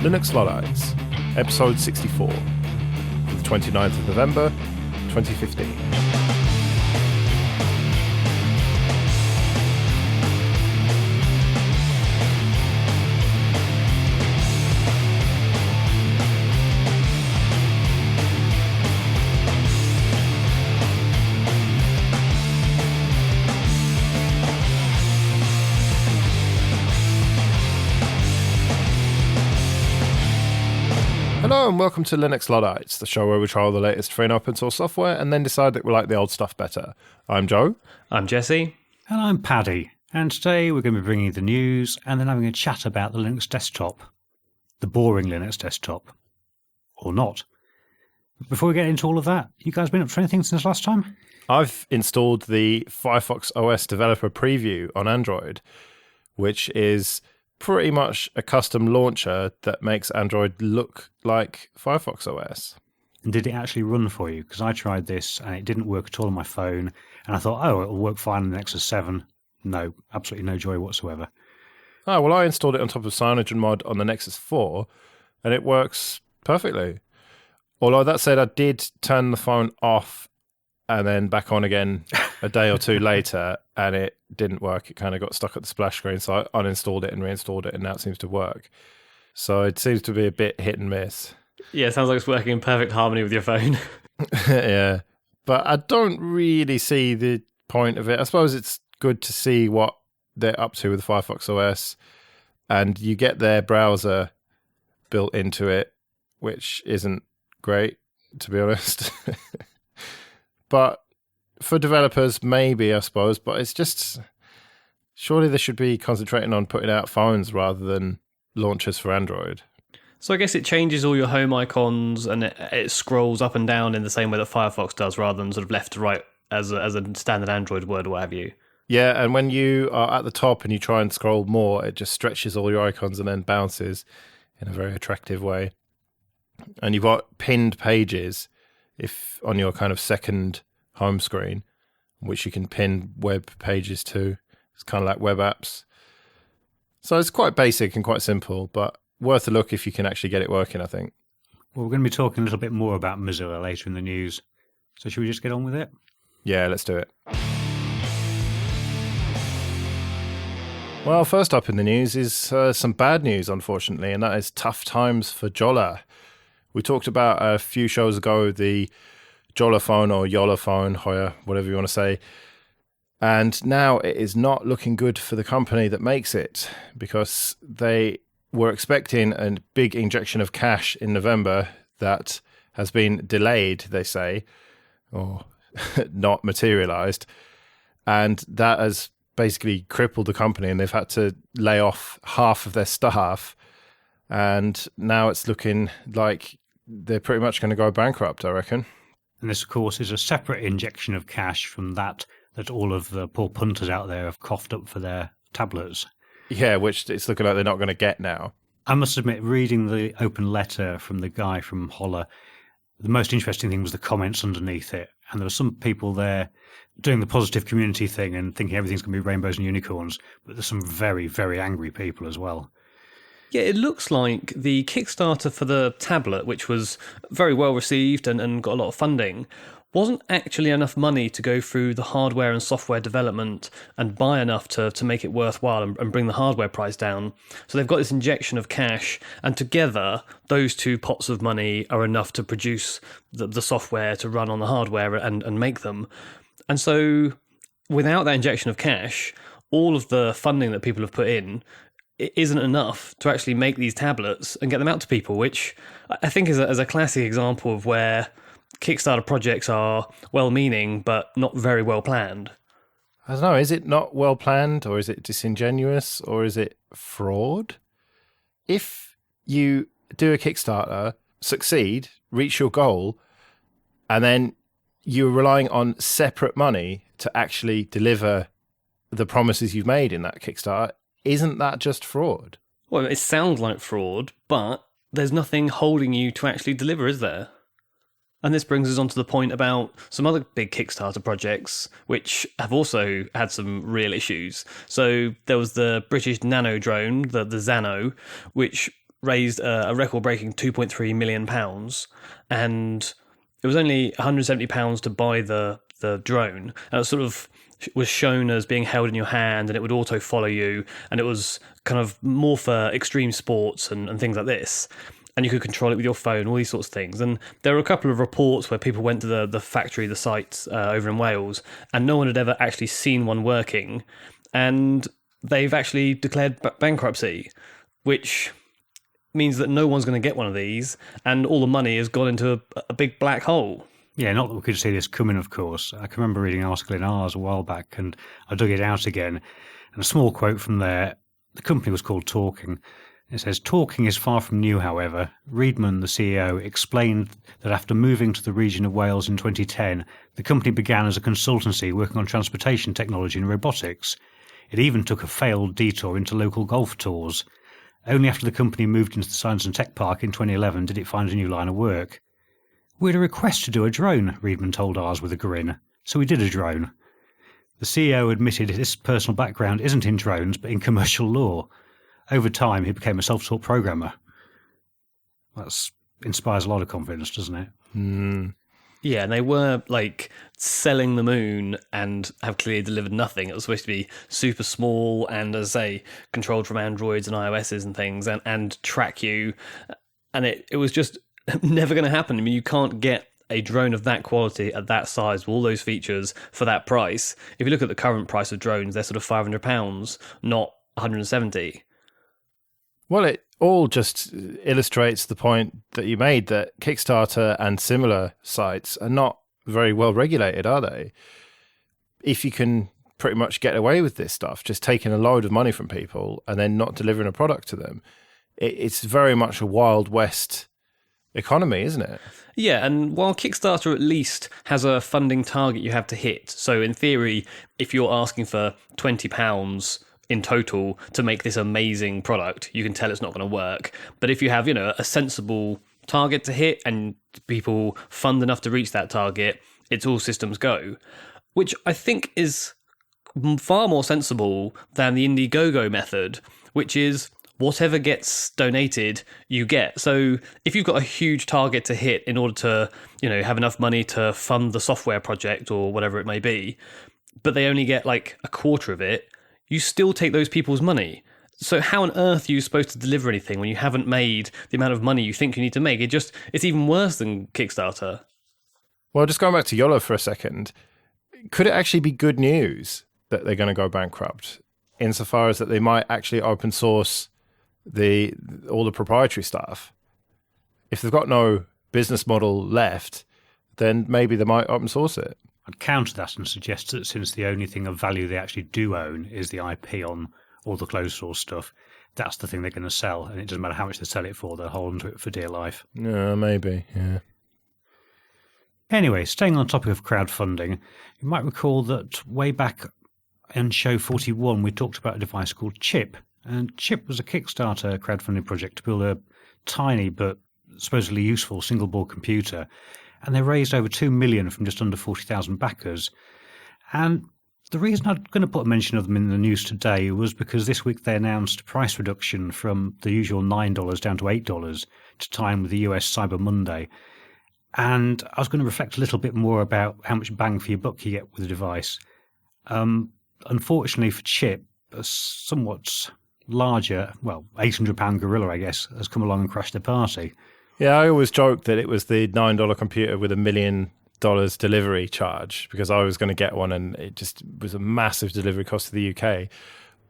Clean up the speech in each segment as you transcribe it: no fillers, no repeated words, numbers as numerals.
Linux Luddites, episode 64, for the 29th of November, 2015. Hello and welcome to Linux Luddites, the show where we try all the latest free and open source software and then decide that we like the old stuff better. I'm Joe. I'm Jesse. And I'm Paddy. And today we're going to be bringing you the news and then having a chat about the Linux desktop. The boring Linux desktop. Or not. Before we get into all of that, you guys been up for anything since last time? I've installed the Firefox OS Developer Preview on Android, which is pretty much a custom launcher that makes Android look like Firefox OS. And did it actually run for you? Because I tried this and it didn't work at all on my phone. And I thought, oh, it'll work fine on the Nexus 7. No, absolutely no joy whatsoever. Oh, well, I installed it on top of CyanogenMod on the Nexus 4, and it works perfectly. Although that said, I did turn the phone off and then back on again a day or two later, and it didn't work. It kind of got stuck at the splash screen, so I uninstalled it and reinstalled it, and now it seems to work. So it seems to be a bit hit and miss. Yeah, it sounds like it's working in perfect harmony with your phone. Yeah, but I don't really see the point of it. I suppose it's good to see what they're up to with Firefox OS, and you get their browser built into it, which isn't great, to be honest. But for developers, maybe, I suppose, but it's just, surely they should be concentrating on putting out phones rather than launchers for Android. So I guess it changes all your home icons and it scrolls up and down in the same way that Firefox does, rather than sort of left to right as a standard Android word or what have you. Yeah, and when you are at the top and you try and scroll more, it just stretches all your icons and then bounces in a very attractive way. And you've got pinned pages if on your kind of second home screen, which you can pin web pages to. It's kind of like web apps. So it's quite basic and quite simple, but worth a look if you can actually get it working, I think. Well, we're going to be talking a little bit more about Mozilla later in the news. So should we just get on with it? Yeah, let's do it. Well, first up in the news is some bad news, unfortunately, and that is tough times for Jolla. We talked about a few shows ago the Jolla phone or Yolla phone, Hoya, whatever you want to say. And now it is not looking good for the company that makes it, because they were expecting a big injection of cash in November that has been delayed, they say, or not materialized. And that has basically crippled the company, and they've had to lay off half of their staff. And now it's looking like they're pretty much going to go bankrupt, I reckon. And this, of course, is a separate injection of cash from that all of the poor punters out there have coughed up for their tablets. Yeah, which it's looking like they're not going to get now. I must admit, reading the open letter from the guy from Holla, the most interesting thing was the comments underneath it. And there were some people there doing the positive community thing and thinking everything's going to be rainbows and unicorns. But there's some very, very angry people as well. Yeah, it looks like the Kickstarter for the tablet, which was very well received and got a lot of funding, wasn't actually enough money to go through the hardware and software development and buy enough to make it worthwhile and bring the hardware price down. So they've got this injection of cash, and together those two pots of money are enough to produce the software to run on the hardware and make them. And so without that injection of cash, all of the funding that people have put in, it isn't enough to actually make these tablets and get them out to people, which I think is a classic example of where Kickstarter projects are well-meaning but not very well planned. I don't know, is it not well planned, or is it disingenuous, or is it fraud? If you do a Kickstarter, succeed, reach your goal, and then you're relying on separate money to actually deliver the promises you've made in that Kickstarter, isn't that just fraud? Well, it sounds like fraud, but there's nothing holding you to actually deliver, is there? And this brings us on to the point about some other big Kickstarter projects, which have also had some real issues. So there was the British nano drone, the Zano, which raised a record-breaking £2.3 million, and it was only £170 to buy the drone, and it sort of was shown as being held in your hand, and it would auto follow you, and it was kind of more for extreme sports and things like this. And you could control it with your phone, all these sorts of things. And there were a couple of reports where people went to the factory, the site over in Wales, and no one had ever actually seen one working. And they've actually declared bankruptcy, which means that no one's going to get one of these, and all the money has gone into a big black hole. Yeah, not that we could see this coming, of course. I can remember reading an article in Ours a while back, and I dug it out again. And a small quote from there, the company was called Talking. It says, "Talking is far from new, however. Reedman, the CEO, explained that after moving to the region of Wales in 2010, the company began as a consultancy working on transportation technology and robotics. It even took a failed detour into local golf tours. Only after the company moved into the Science and Tech Park in 2011 did it find a new line of work. We had a request to do a drone," Reedman told Ours with a grin. "So we did a drone." The CEO admitted his personal background isn't in drones, but in commercial law. Over time, he became a self-taught programmer. That inspires a lot of confidence, doesn't it? Mm. Yeah, and they were like selling the moon and have clearly delivered nothing. It was supposed to be super small and, as I say, controlled from Androids and iOSs and things, and track you. And it was just never going to happen. I mean, you can't get a drone of that quality at that size with all those features for that price. If you look at the current price of drones, they're sort of £500, not 170. Well, it all just illustrates the point that you made, that Kickstarter and similar sites are not very well regulated, are they? If you can pretty much get away with this stuff, just taking a load of money from people and then not delivering a product to them, it's very much a Wild West economy, isn't it? Yeah, and while Kickstarter at least has a funding target you have to hit, so in theory, if you're asking for £20 in total to make this amazing product, you can tell it's not going to work. But if you have, a sensible target to hit and people fund enough to reach that target, it's all systems go, which I think is far more sensible than the Indiegogo method, which is whatever gets donated, you get. So if you've got a huge target to hit in order to, have enough money to fund the software project or whatever it may be, but they only get like a quarter of it, you still take those people's money. So how on earth are you supposed to deliver anything when you haven't made the amount of money you think you need to make? It's even worse than Kickstarter. Well, just going back to YOLO for a second, could it actually be good news that they're going to go bankrupt, insofar as that they might actually open source all the proprietary stuff? If they've got no business model left, then maybe they might open source it. I'd counter that and suggest that since the only thing of value they actually do own is the IP on all the closed source stuff, that's the thing they're going to sell, and it doesn't matter how much they sell it for, they'll hold onto it for dear life. Yeah, maybe, yeah. Anyway, staying on the topic of crowdfunding, you might recall that way back in show 41 we talked about a device called Chip, and Chip was a Kickstarter crowdfunding project to build a tiny but supposedly useful single-board computer, and they raised over $2 million from just under 40,000 backers. And the reason I'm going to put a mention of them in the news today was because this week they announced a price reduction from the usual $9 down to $8 to time with the US Cyber Monday. And I was going to reflect a little bit more about how much bang for your buck you get with the device. Unfortunately for Chip, a somewhat larger, £800 gorilla, I guess, has come along and crashed the party. Yeah, I always joked that it was the $9 computer with $1 million delivery charge, because I was going to get one and it just was a massive delivery cost to the UK.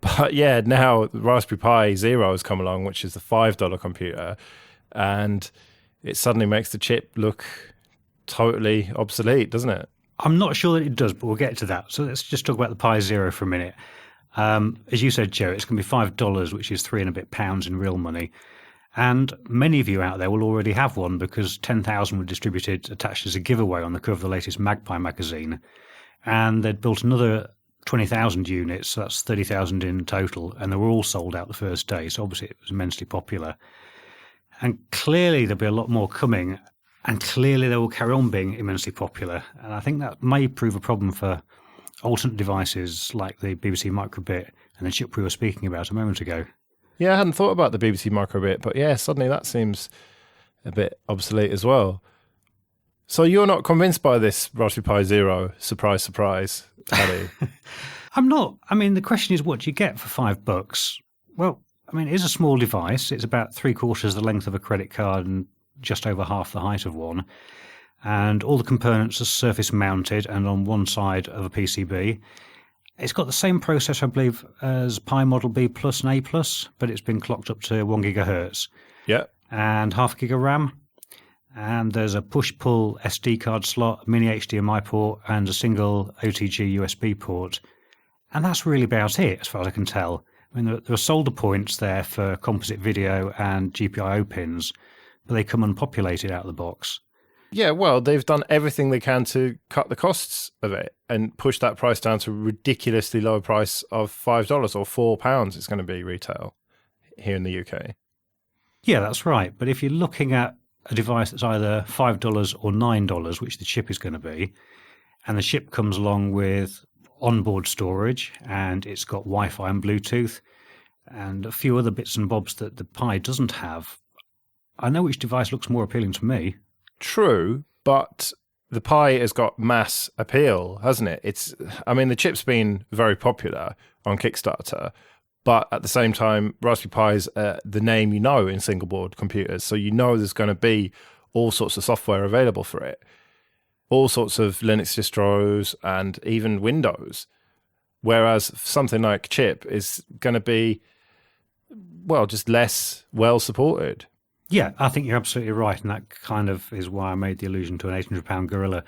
But yeah, now Raspberry Pi Zero has come along, which is the $5 computer, and it suddenly makes the chip look totally obsolete, doesn't it? I'm not sure that it does, but we'll get to that. So let's just talk about the Pi Zero for a minute. As you said, Joe, it's going to be $5, which is £3 and a bit in real money. And many of you out there will already have one, because 10,000 were distributed attached as a giveaway on the cover of the latest Magpie magazine. And they'd built another 20,000 units, so that's 30,000 in total, and they were all sold out the first day. So obviously it was immensely popular. And clearly there'll be a lot more coming, and clearly they will carry on being immensely popular. And I think that may prove a problem for alternate devices like the BBC Microbit and the chip we were speaking about a moment ago. Yeah, I hadn't thought about the BBC Microbit, but yeah, suddenly that seems a bit obsolete as well. So you're not convinced by this Raspberry Pi Zero? Surprise, surprise, Paddy. I'm not. I mean, the question is, what do you get for $5? Well, I mean, it is a small device. It's about 3/4 the length of a credit card and just over half the height of one. And all the components are surface mounted and on one side of a PCB. It's got the same processor, I believe, as Pi Model B Plus and A Plus, but it's been clocked up to 1 gigahertz. Yeah. And half a gig of RAM. And there's a push-pull SD card slot, mini HDMI port, and a single OTG USB port. And that's really about it, as far as I can tell. I mean, there are solder points there for composite video and GPIO pins, but they come unpopulated out of the box. Yeah, well, they've done everything they can to cut the costs of it and push that price down to a ridiculously low price of $5 or £4 it's going to be retail here in the UK. Yeah, that's right. But if you're looking at a device that's either $5 or $9, which the chip is going to be, and the chip comes along with onboard storage, and it's got Wi-Fi and Bluetooth, and a few other bits and bobs that the Pi doesn't have, I know which device looks more appealing to me. True, but the Pi has got mass appeal, hasn't it? The chip's been very popular on Kickstarter, but at the same time, Raspberry Pi is the name you know in single board computers, so you know there's going to be all sorts of software available for it, all sorts of Linux distros and even Windows, whereas something like chip is going to be, well, just less well supported. Yeah, I think you're absolutely right, and that kind of is why I made the allusion to an £800 gorilla,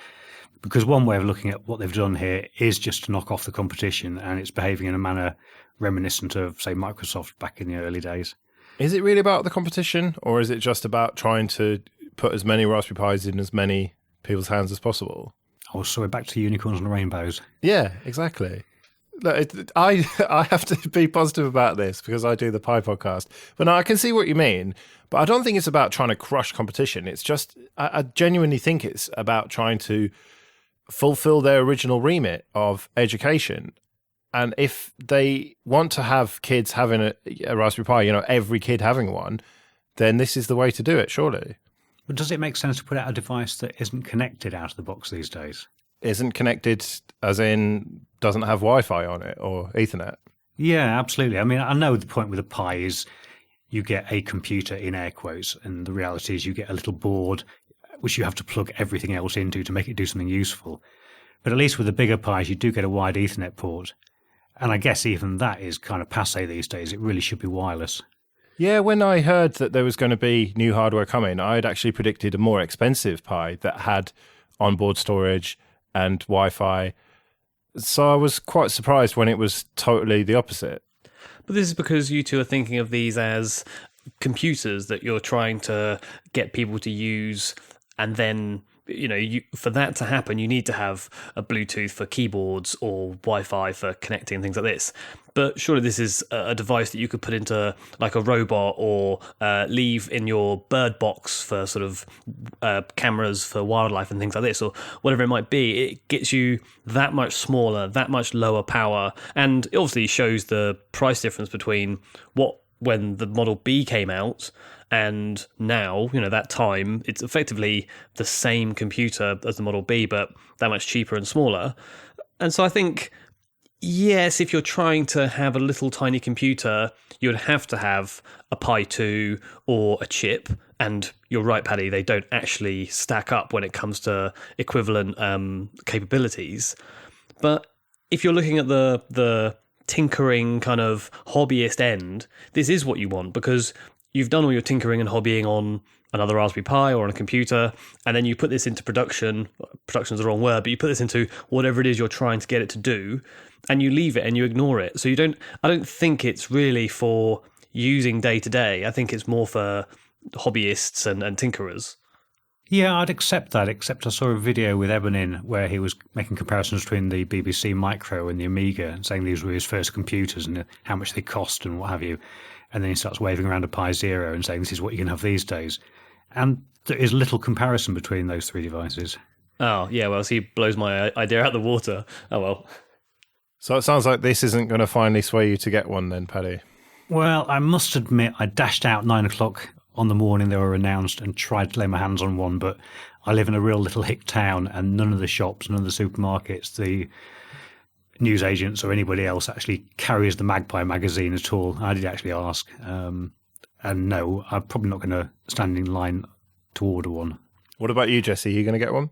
because one way of looking at what they've done here is just to knock off the competition, and it's behaving in a manner reminiscent of, say, Microsoft back in the early days. Is it really about the competition, or is it just about trying to put as many Raspberry Pis in as many people's hands as possible? Oh, so we're back to unicorns and rainbows. Yeah, exactly. Look, I have to be positive about this because I do the Pi podcast. But no, I can see what you mean. But I don't think it's about trying to crush competition. It's just, I genuinely think it's about trying to fulfill their original remit of education. And if they want to have kids having a Raspberry Pi, every kid having one, then this is the way to do it, surely. But does it make sense to put out a device that isn't connected out of the box these days? Isn't connected as in doesn't have Wi-Fi on it or Ethernet? Yeah, absolutely. I mean, I know the point with a Pi is you get a computer in air quotes, and the reality is you get a little board which you have to plug everything else into to make it do something useful. But at least with the bigger Pis, you do get a wide Ethernet port. And I guess even that is kind of passé these days. It really should be wireless. Yeah, when I heard that there was going to be new hardware coming, I had actually predicted a more expensive Pi that had onboard storage and Wi-Fi. So I was quite surprised when it was totally the opposite. But this is because you two are thinking of these as computers that you're trying to get people to use, and then for that to happen, you need to have a Bluetooth for keyboards or Wi-Fi for connecting things like this. But surely this is a device that you could put into like a robot or leave in your bird box for sort of cameras for wildlife and things like this, or whatever it might be. It gets you that much smaller, that much lower power, and it obviously shows the price difference between when the Model B came out and now, that time, it's effectively the same computer as the Model B, but that much cheaper and smaller. And so I think, yes, if you're trying to have a little tiny computer, you would have to have a Pi 2 or a chip. And you're right, Paddy, they don't actually stack up when it comes to equivalent capabilities. But if you're looking at the tinkering kind of hobbyist end, this is what you want, because you've done all your tinkering and hobbying on another Raspberry Pi or on a computer, and then you put this into production. Production's the wrong word, but you put this into whatever it is you're trying to get it to do, and you leave it and you ignore it. So I don't think it's really for using day to day. I think it's more for hobbyists and tinkerers. Yeah, I'd accept that, except I saw a video with Eben in where he was making comparisons between the BBC Micro and the Amiga and saying these were his first computers and how much they cost and what have you. And then he starts waving around a Pi Zero and saying this is what you can have these days. And there is little comparison between those three devices. Oh, yeah, well, so he blows my idea out of the water. Oh, well. So it sounds like this isn't going to finally sway you to get one then, Paddy. Well, I must admit, I dashed out 9 o'clock on the morning they were announced and tried to lay my hands on one, but I live in a real little hick town and none of the shops, none of the supermarkets, the newsagents or anybody else actually carries the Magpie magazine at all. I did actually ask. And no, I'm probably not going to stand in line to order one. What about you, Jesse? Are you going to get one?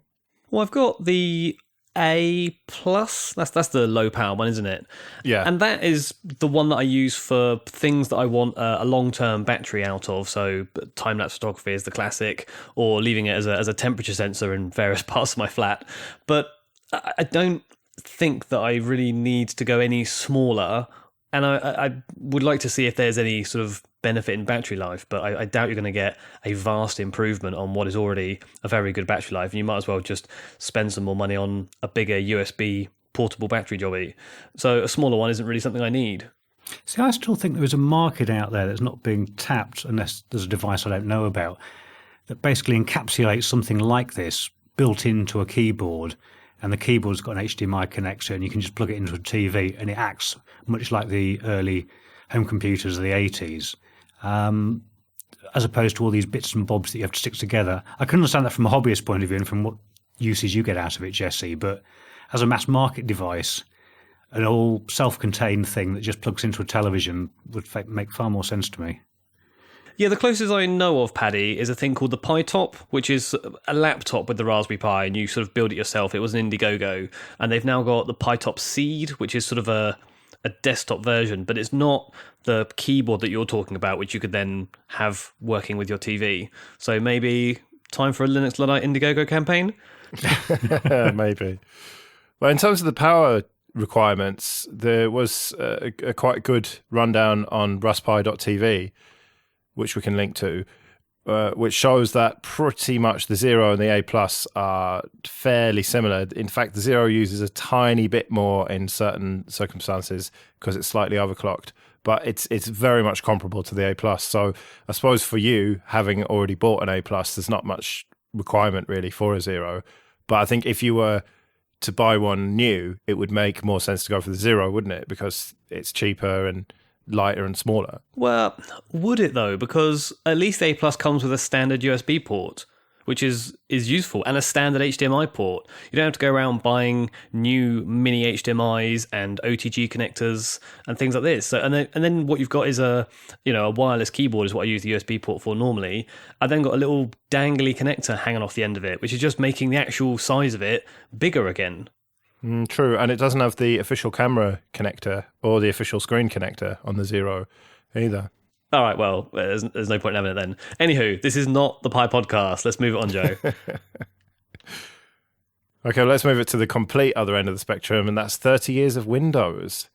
Well, I've got the A+. That's the low power one, isn't it? Yeah. And that is the one that I use for things that I want a long-term battery out of. So time-lapse photography is the classic, or leaving it as a temperature sensor in various parts of my flat. But I don't think that I really need to go any smaller. And I would like to see if there's any sort of benefit in battery life, but I doubt you're going to get a vast improvement on what is already a very good battery life. And you might as well just spend some more money on a bigger USB portable battery jobby. So a smaller one isn't really something I need. See, I still think there is a market out there that's not being tapped unless there's a device I don't know about that basically encapsulates something like this built into a keyboard. And the keyboard's got an HDMI connector and you can just plug it into a TV and it acts much like the early home computers of the 80s. As opposed to all these bits and bobs that you have to stick together. I can understand that from a hobbyist point of view and from what usage you get out of it, Jesse, but as a mass market device, an all self-contained thing that just plugs into a television would make far more sense to me. Yeah, the closest I know of, Paddy, is a thing called the Pi Top, which is a laptop with the Raspberry Pi, and you sort of build it yourself. It was an Indiegogo, and they've now got the Pi Top Seed, which is sort of a desktop version, but it's not the keyboard that you're talking about, which you could then have working with your TV. So maybe time for a Linux Luddite Indiegogo campaign? Maybe. Well, in terms of the power requirements, there was a quite good rundown on rustpi.tv, which we can link to, which shows that pretty much the Zero and the A Plus are fairly similar. In fact, the Zero uses a tiny bit more in certain circumstances because it's slightly overclocked, but it's very much comparable to the A Plus. So I suppose for you, having already bought an A Plus, there's not much requirement really for a Zero. But I think if you were to buy one new, it would make more sense to go for the Zero, wouldn't it? Because it's cheaper and lighter and smaller. Well, would it though? Because at least A Plus comes with a standard USB port, which is useful, and a standard HDMI port. You don't have to go around buying new mini HDMIs and OTG connectors and things like this. So, and then what you've got is a wireless keyboard is what I use the USB port for normally. I then got a little dangly connector hanging off the end of it, which is just making the actual size of it bigger again. True, and it doesn't have the official camera connector or the official screen connector on the Zero either. All right, well, there's no point in having it then. Anywho, this is not the Pi podcast. Let's move it on, Joe. Okay, well, let's move it to the complete other end of the spectrum, and that's 30 years of Windows.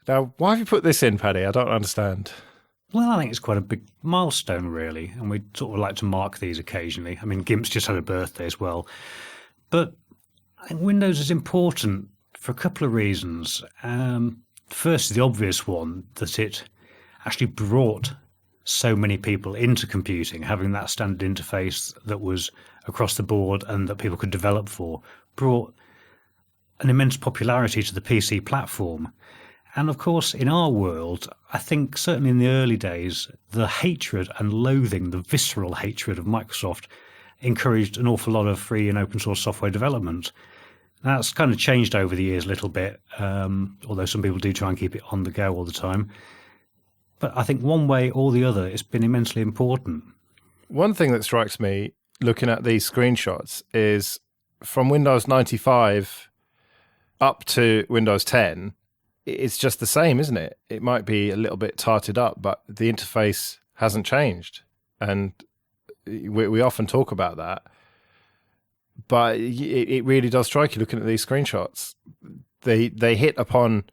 Now, why have you put this in, Paddy? I don't understand. Well, I think it's quite a big milestone, really, and we'd sort of like to mark these occasionally. I mean, Gimp's just had a birthday as well. But I think Windows is important for a couple of reasons. First, the obvious one, that it actually brought so many people into computing, having that standard interface that was across the board and that people could develop for, brought an immense popularity to the PC platform. And of course, in our world, I think certainly in the early days, the hatred and loathing, the visceral hatred of Microsoft encouraged an awful lot of free and open source software development. That's kind of changed over the years a little bit, although some people do try and keep it on the go all the time. But I think one way or the other, it's been immensely important. One thing that strikes me looking at these screenshots is from Windows 95 up to Windows 10, it's just the same, isn't it? It might be a little bit tarted up, but the interface hasn't changed. And we often talk about that. But it really does strike you looking at these screenshots. They hit upon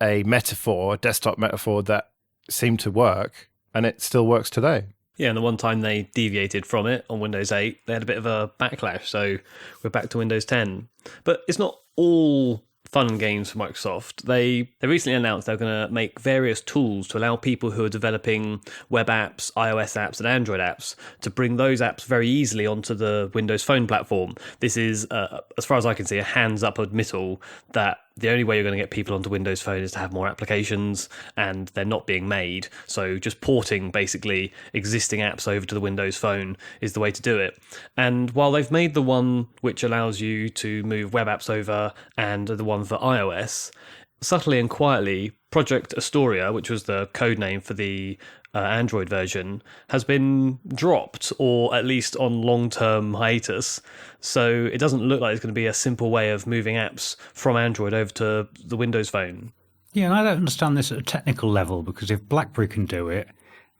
a metaphor, a desktop metaphor that seemed to work, and it still works today. Yeah, and the one time they deviated from it on Windows 8, they had a bit of a backlash, so we're back to Windows 10. But it's not all fun and games for Microsoft. They recently announced they're going to make various tools to allow people who are developing web apps, iOS apps, and Android apps to bring those apps very easily onto the Windows Phone platform. This is, as far as I can see, a hands-up admittal that the only way you're going to get people onto Windows Phone is to have more applications, and they're not being made. So just porting basically existing apps over to the Windows Phone is the way to do it. And while they've made the one which allows you to move web apps over and the one for iOS, subtly and quietly, Project Astoria, which was the code name for the Android version, has been dropped, or at least on long-term hiatus. So it doesn't look like it's going to be a simple way of moving apps from Android over to the Windows Phone. Yeah, and I don't understand this at a technical level, because if BlackBerry can do it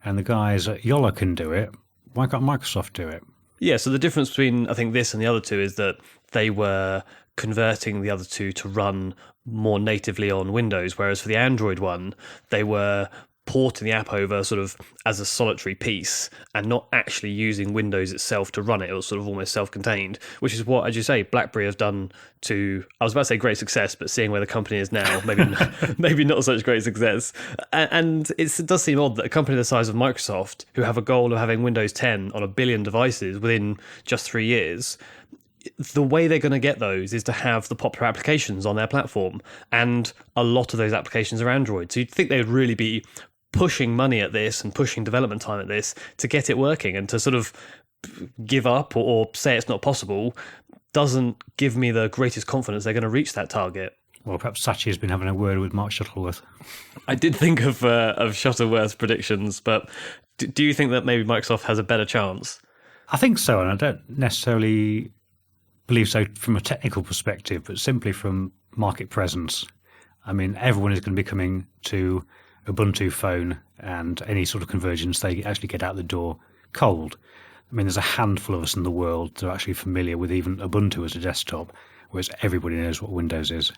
and the guys at Yola can do it, why can't Microsoft do it? Yeah, so the difference between, I think, this and the other two is that they were converting the other two to run more natively on Windows, whereas for the Android one, they were porting the app over sort of as a solitary piece and not actually using Windows itself to run it. It was sort of almost self-contained, which is what, as you say, BlackBerry have done to, I was about to say great success, but seeing where the company is now, maybe not such great success. And it does seem odd that a company the size of Microsoft, who have a goal of having Windows 10 on 1 billion devices within just 3 years, the way they're going to get those is to have the popular applications on their platform, and a lot of those applications are Android. So you'd think they would really be pushing money at this and pushing development time at this to get it working, and to sort of give up or say it's not possible doesn't give me the greatest confidence they're going to reach that target. Well, perhaps Sachi's been having a word with Mark Shuttleworth. I did think of Shuttleworth's predictions, but do you think that maybe Microsoft has a better chance? I think so, and I don't necessarily believe so from a technical perspective, but simply from market presence. I mean, everyone is going to be coming to Ubuntu Phone, and any sort of convergence they actually get out the door cold. I mean, there's a handful of us in the world that are actually familiar with even Ubuntu as a desktop, whereas everybody knows what Windows is.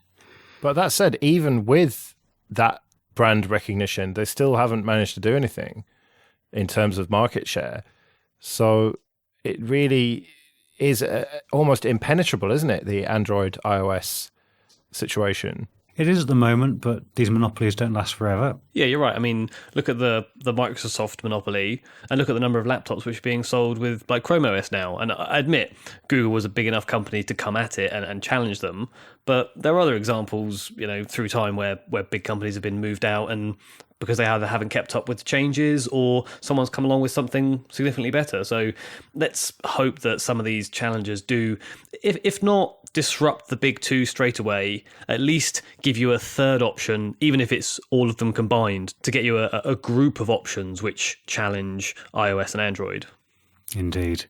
But that said, even with that brand recognition, they still haven't managed to do anything in terms of market share. So it really is almost impenetrable, isn't it, the Android iOS situation? It is at the moment, but these monopolies don't last forever. Yeah, you're right. I mean, look at the Microsoft monopoly, and look at the number of laptops which are being sold with like Chrome OS now. And I admit, Google was a big enough company to come at it and challenge them. But there are other examples, through time where big companies have been moved out, and because they either haven't kept up with the changes or someone's come along with something significantly better. So let's hope that some of these challenges do, if not disrupt the big two straight away, at least give you a third option, even if it's all of them combined, to get you a group of options which challenge iOS and Android. Indeed.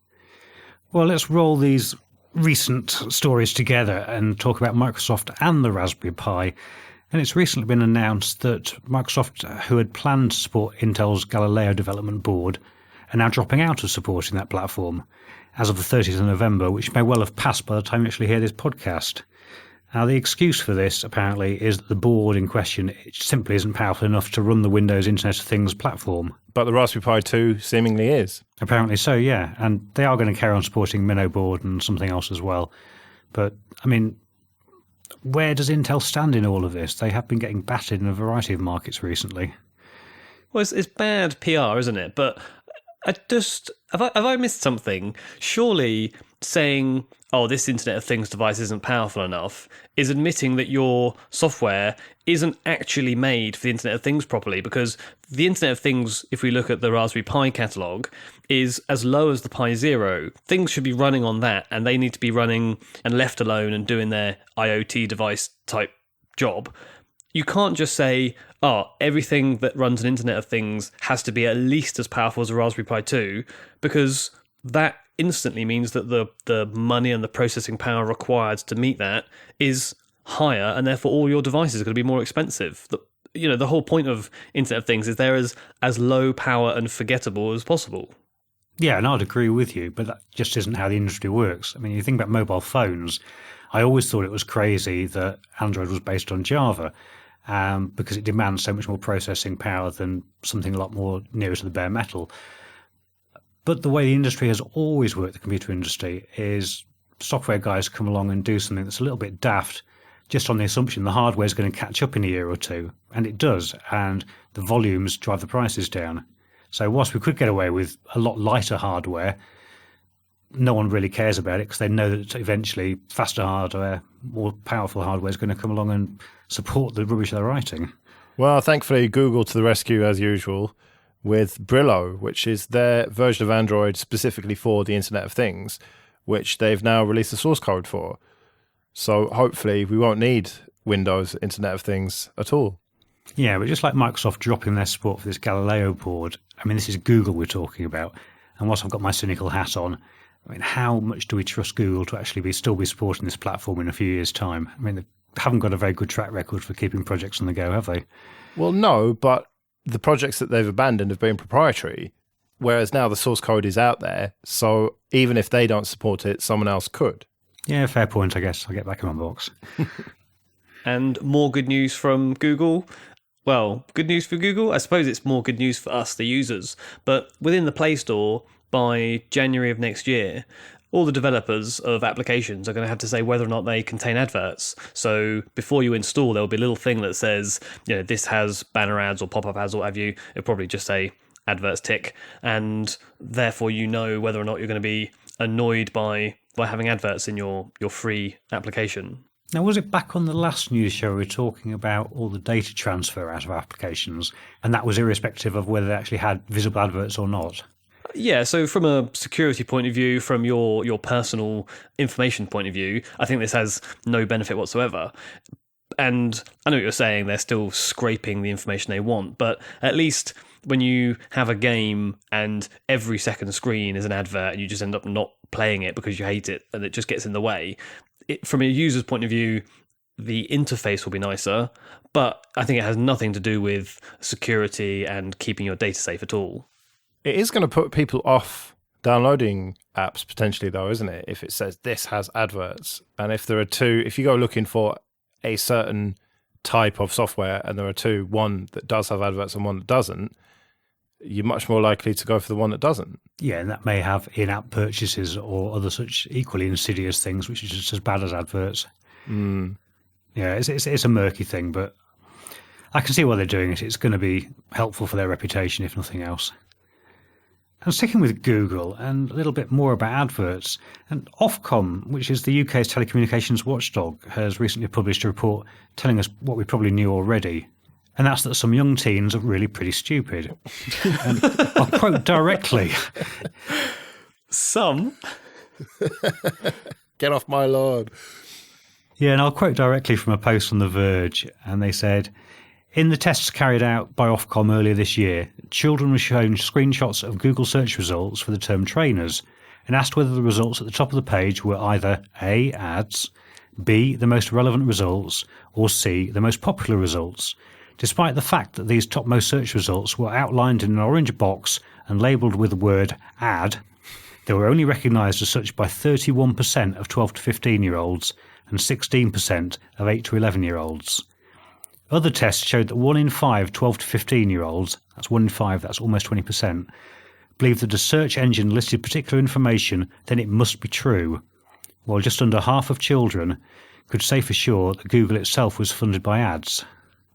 Well, let's roll these recent stories together and talk about Microsoft and the Raspberry Pi. And it's recently been announced that Microsoft, who had planned to support Intel's Galileo development board, are now dropping out of supporting that platform as of the 30th of November, which may well have passed by the time you actually hear this podcast. Now, the excuse for this, apparently, is that the board in question simply isn't powerful enough to run the Windows Internet of Things platform. But the Raspberry Pi 2 seemingly is. Apparently so, yeah. And they are going to carry on supporting Minnow board and something else as well. But, I mean, where does Intel stand in all of this? They have been getting battered in a variety of markets recently. Well, it's bad PR, isn't it? But have I missed something? Surely saying, oh, this Internet of Things device isn't powerful enough is admitting that your software isn't actually made for the Internet of Things properly, because the Internet of Things, if we look at the Raspberry Pi catalogue, is as low as the Pi Zero. Things should be running on that, and they need to be running and left alone and doing their IoT device type job. You can't just say, oh, everything that runs an Internet of Things has to be at least as powerful as a Raspberry Pi 2, because that instantly means that the money and the processing power required to meet that is higher, and therefore all your devices are going to be more expensive. The whole point of Internet of Things is they're as low power and forgettable as possible. Yeah, and I'd agree with you, but that just isn't how the industry works. I mean, you think about mobile phones, I always thought it was crazy that Android was based on Java, because it demands so much more processing power than something a lot more nearer to the bare metal. But the way the industry has always worked, the computer industry, is software guys come along and do something that's a little bit daft, just on the assumption the hardware is going to catch up in a year or two. And it does, and the volumes drive the prices down. So whilst we could get away with a lot lighter hardware, no one really cares about it because they know that eventually faster hardware more powerful hardware is going to come along and support the rubbish they're writing. Well, thankfully, Google to the rescue as usual with Brillo, which is their version of Android specifically for the Internet of Things, which they've now released the source code for. So hopefully we won't need Windows Internet of Things at all. Yeah, but just like Microsoft dropping their support for this Galileo board, I mean, this is Google we're talking about. And whilst I've got my cynical hat on, I mean, how much do we trust Google to actually still be supporting this platform in a few years' time? I mean, they haven't got a very good track record for keeping projects on the go, have they? Well, no, but the projects that they've abandoned have been proprietary, whereas now the source code is out there. So even if they don't support it, someone else could. Yeah, fair point, I guess. I'll get back in my box. And more good news from Google. Well, good news for Google? I suppose it's more good news for us, the users. But within the Play Store, by January of next year, all the developers of applications are going to have to say whether or not they contain adverts. So before you install, there'll be a little thing that says, this has banner ads or pop-up ads or what have you. It'll probably just say adverts tick. And therefore you know whether or not you're going to be annoyed by having adverts in your free application. Now, was it back on the last news show we were talking about all the data transfer out of applications, and that was irrespective of whether they actually had visible adverts or not? Yeah, so from a security point of view, from your personal information point of view, I think this has no benefit whatsoever. And I know what you're saying, they're still scraping the information they want, but at least when you have a game and every second screen is an advert and you just end up not playing it because you hate it and it just gets in the way, from a user's point of view, the interface will be nicer, but I think it has nothing to do with security and keeping your data safe at all. It is going to put people off downloading apps potentially, though, isn't it? If it says this has adverts, and if you go looking for a certain type of software and there are two, one that does have adverts and one that doesn't, you're much more likely to go for the one that doesn't. Yeah, and that may have in-app purchases or other such equally insidious things, which is just as bad as adverts. Yeah, it's a murky thing, but I can see why they're doing it. It's going to be helpful for their reputation, if nothing else. And sticking with Google and a little bit more about adverts, and Ofcom, which is the UK's telecommunications watchdog, has recently published a report telling us what we probably knew already, and that's that some young teens are really pretty stupid. And I'll quote directly. Some? Get off my lawn. Yeah, and I'll quote directly from a post on The Verge, and they said, in the tests carried out by Ofcom earlier this year, children were shown screenshots of Google search results for the term trainers and asked whether the results at the top of the page were either A, ads, B, the most relevant results, or C, the most popular results. Despite the fact that these topmost search results were outlined in an orange box and labelled with the word ad, they were only recognised as such by 31% of 12 to 15-year-olds and 16% of 8 to 11-year-olds. Other tests showed that 1 in 5 12 to 15-year-olds, that's 1 in 5, that's almost 20%, believe that a search engine listed particular information, then it must be true, while just under half of children could say for sure that Google itself was funded by ads.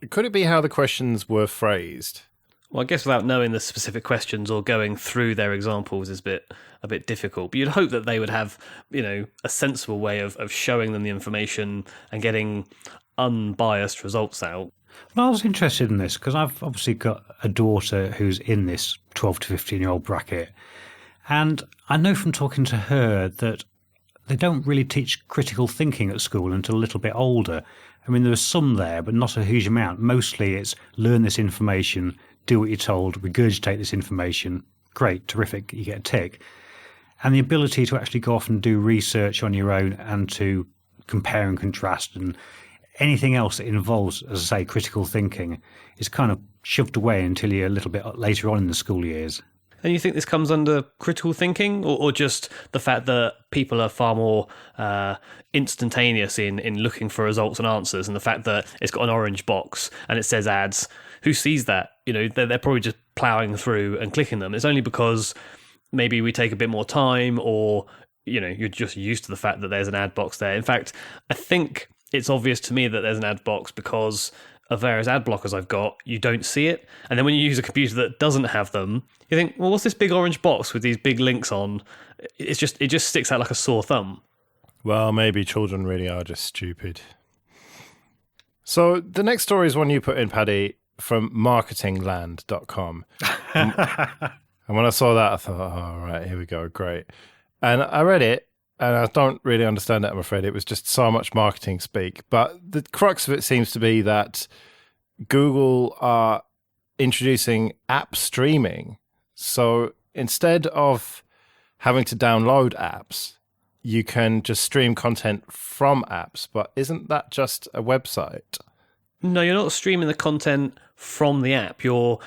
Could it be how the questions were phrased? Well, I guess without knowing the specific questions or going through their examples is a bit difficult. But you'd hope that they would have, a sensible way of showing them the information and getting unbiased results out. Well, I was interested in this because I've obviously got a daughter who's in this 12 to 15-year-old bracket. And I know from talking to her that they don't really teach critical thinking at school until a little bit older. I mean, there's some there, but not a huge amount. Mostly it's learn this information, do what you're told, regurgitate this information. Great, terrific, you get a tick. And the ability to actually go off and do research on your own and to compare and contrast and anything else that involves, as I say, critical thinking is kind of shoved away until you're a little bit later on in the school years. And you think this comes under critical thinking or just the fact that people are far more instantaneous in looking for results and answers, and the fact that it's got an orange box and it says ads? Who sees that? They're probably just ploughing through and clicking them. It's only because maybe we take a bit more time or, you're just used to the fact that there's an ad box there. In fact, I think it's obvious to me that there's an ad box because of various ad blockers I've got, you don't see it. And then when you use a computer that doesn't have them, you think, well, what's this big orange box with these big links on? It just sticks out like a sore thumb. Well, maybe children really are just stupid. So the next story is one you put in, Paddy, from marketingland.com. And when I saw that, I thought, oh, right, here we go, great. And I read it, and I don't really understand it, I'm afraid. It was just so much marketing speak. But the crux of it seems to be that Google are introducing app streaming. So instead of having to download apps, you can just stream content from apps. But isn't that just a website? No, you're not streaming the content from the app.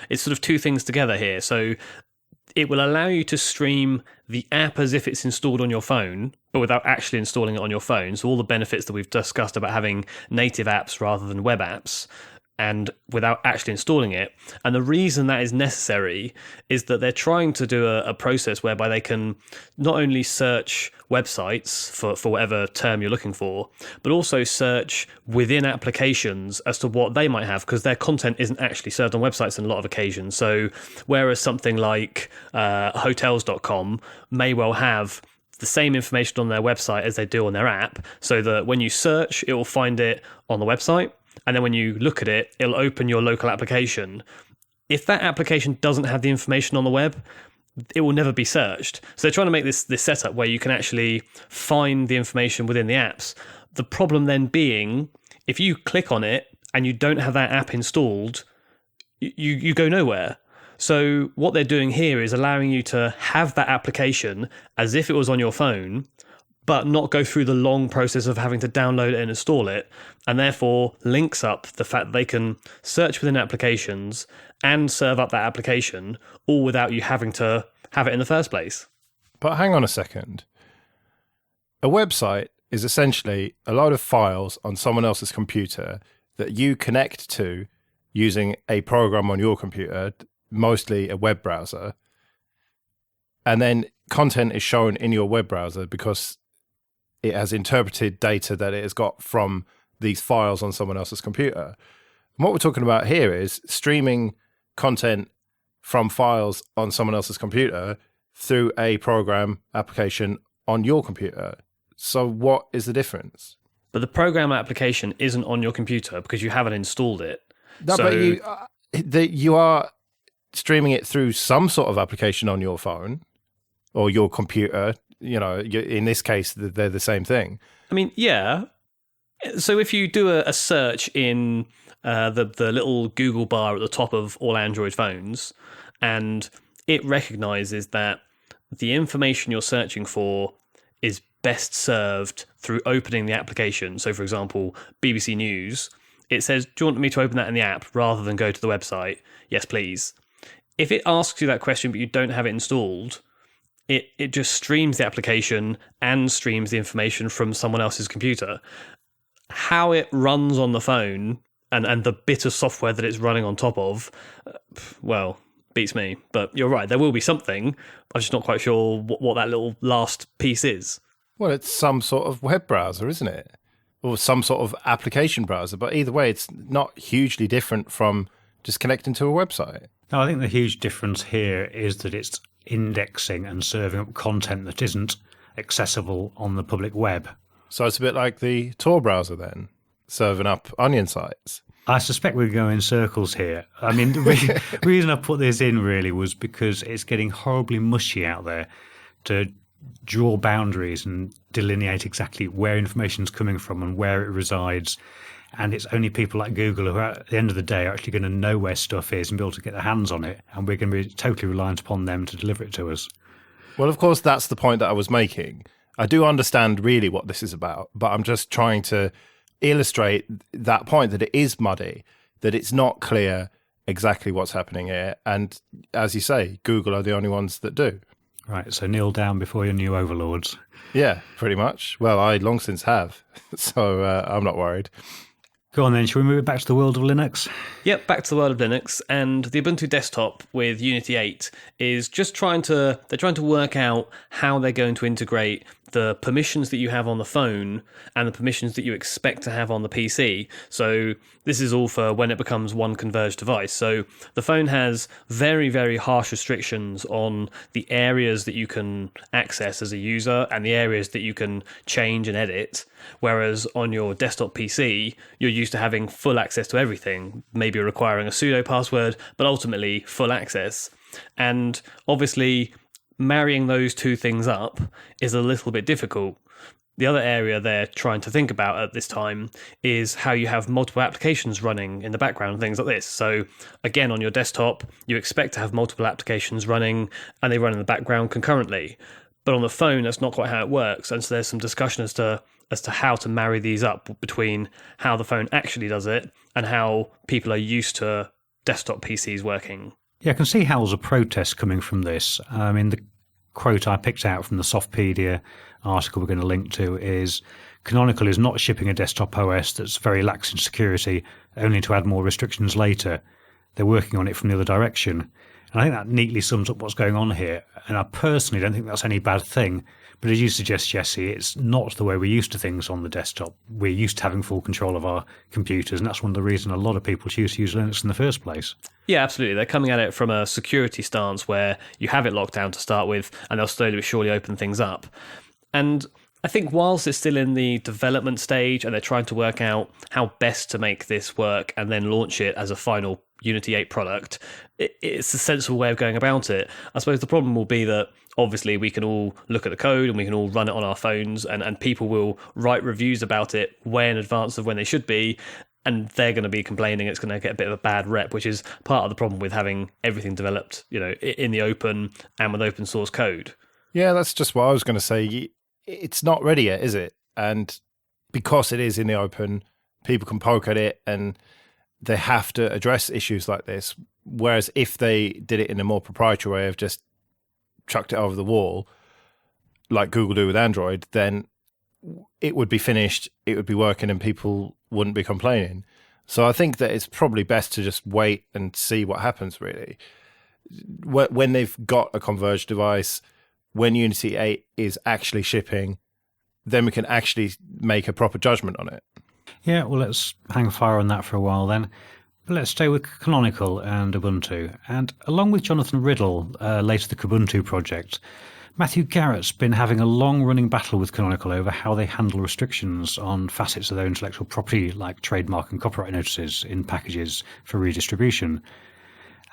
It's sort of two things together here. So it will allow you to stream the app as if it's installed on your phone, but without actually installing it on your phone. So all the benefits that we've discussed about having native apps rather than web apps, and without actually installing it. And the reason that is necessary is that they're trying to do a process whereby they can not only search websites for whatever term you're looking for, but also search within applications as to what they might have, because their content isn't actually served on websites on a lot of occasions. So whereas something like hotels.com may well have the same information on their website as they do on their app, so that when you search, it will find it on the website. And then when you look at it, it'll open your local application. If that application doesn't have the information on the web, it will never be searched. So they're trying to make this setup where you can actually find the information within the apps. The problem then being, if you click on it and you don't have that app installed, you go nowhere. So what they're doing here is allowing you to have that application as if it was on your phone, but not go through the long process of having to download it and install it, and therefore links up the fact that they can search within applications and serve up that application, all without you having to have it in the first place. But hang on a second. A website is essentially a load of files on someone else's computer that you connect to using a program on your computer, mostly a web browser, and then content is shown in your web browser because it has interpreted data that it has got from these files on someone else's computer. And what we're talking about here is streaming content from files on someone else's computer through a program application on your computer. So what is the difference? But the program application isn't on your computer because you haven't installed it. No, but you are streaming it through some sort of application on your phone or your computer. You know, in this case, they're the same thing. I mean, yeah. So if you do a search in the little Google bar at the top of all Android phones, and it recognizes that the information you're searching for is best served through opening the application. So, for example, BBC News, it says, do you want me to open that in the app rather than go to the website? Yes, please. If it asks you that question but you don't have it installed, it just streams the application and streams the information from someone else's computer. How it runs on the phone and the bit of software that it's running on top of, well, beats me. But you're right, there will be something. I'm just not quite sure what that little last piece is. Well, it's some sort of web browser, isn't it? Or some sort of application browser. But either way, it's not hugely different from just connecting to a website. No, I think the huge difference here is that it's indexing and serving up content that isn't accessible on the public web. So it's a bit like the Tor browser then, serving up onion sites. I suspect we're going in circles here. I mean, the reason I put this in really was because it's getting horribly mushy out there to draw boundaries and delineate exactly where information's coming from and where it resides. And it's only people like Google who, at the end of the day, are actually going to know where stuff is and be able to get their hands on it. And we're going to be totally reliant upon them to deliver it to us. Well, of course, that's the point that I was making. I do understand really what this is about, but I'm just trying to illustrate that point, that it is muddy, that it's not clear exactly what's happening here. And as you say, Google are the only ones that do. Right, so kneel down before your new overlords. Yeah, pretty much. Well, I long since have, so I'm not worried. Go on then, shall we move it back to the world of Linux? Yep, back to the world of Linux, and the Ubuntu desktop with Unity 8 is just trying to work out how they're going to integrate the permissions that you have on the phone and the permissions that you expect to have on the PC. So this is all for when it becomes one converged device. So the phone has very, very harsh restrictions on the areas that you can access as a user and the areas that you can change and edit. Whereas on your desktop PC, you're used to having full access to everything, maybe requiring a sudo password, but ultimately full access. And obviously, marrying those two things up is a little bit difficult. The other area they're trying to think about at this time is how you have multiple applications running in the background and things like this. So again, on your desktop, you expect to have multiple applications running and they run in the background concurrently. But on the phone, that's not quite how it works. And so there's some discussion as to how to marry these up between how the phone actually does it and how people are used to desktop PCs working. Yeah, I can see how there's a protest coming from this. I mean, the quote I picked out from the Softpedia article we're going to link to is, Canonical is not shipping a desktop OS that's very lax in security, only to add more restrictions later. They're working on it from the other direction. And I think that neatly sums up what's going on here. And I personally don't think that's any bad thing. But as you suggest, Jesse, it's not the way we're used to things on the desktop. We're used to having full control of our computers, and that's one of the reasons a lot of people choose to use Linux in the first place. Yeah, absolutely. They're coming at it from a security stance where you have it locked down to start with, and they'll slowly but surely open things up. And I think whilst it's still in the development stage and they're trying to work out how best to make this work and then launch it as a final Unity 8 product, it's a sensible way of going about it. I suppose the problem will be that obviously we can all look at the code and we can all run it on our phones and people will write reviews about it way in advance of when they should be, and they're going to be complaining it's going to get a bit of a bad rep, which is part of the problem with having everything developed, in the open and with open source code. Yeah, that's just what I was going to say. It's not ready yet, is it? And because it is in the open, people can poke at it and they have to address issues like this. Whereas if they did it in a more proprietary way of just chucked it over the wall, like Google do with Android, then it would be finished, it would be working, and people wouldn't be complaining. So I think that it's probably best to just wait and see what happens, really. When they've got a converged device, when Unity 8 is actually shipping, then we can actually make a proper judgment on it. Yeah, well, let's hang fire on that for a while then. But let's stay with Canonical and Ubuntu. And along with Jonathan Riddle, later the Kubuntu project, Matthew Garrett's been having a long-running battle with Canonical over how they handle restrictions on facets of their intellectual property, like trademark and copyright notices in packages for redistribution.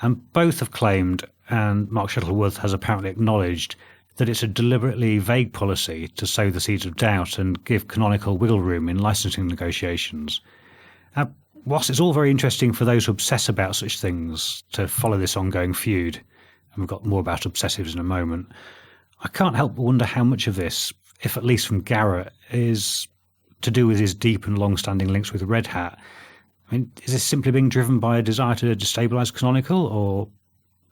And both have claimed, and Mark Shuttleworth has apparently acknowledged, that it's a deliberately vague policy to sow the seeds of doubt and give Canonical wiggle room in licensing negotiations. Whilst it's all very interesting for those who obsess about such things to follow this ongoing feud, and we've got more about obsessives in a moment, I can't help but wonder how much of this, if at least from Garrett, is to do with his deep and long-standing links with Red Hat. I mean, is this simply being driven by a desire to destabilise Canonical, or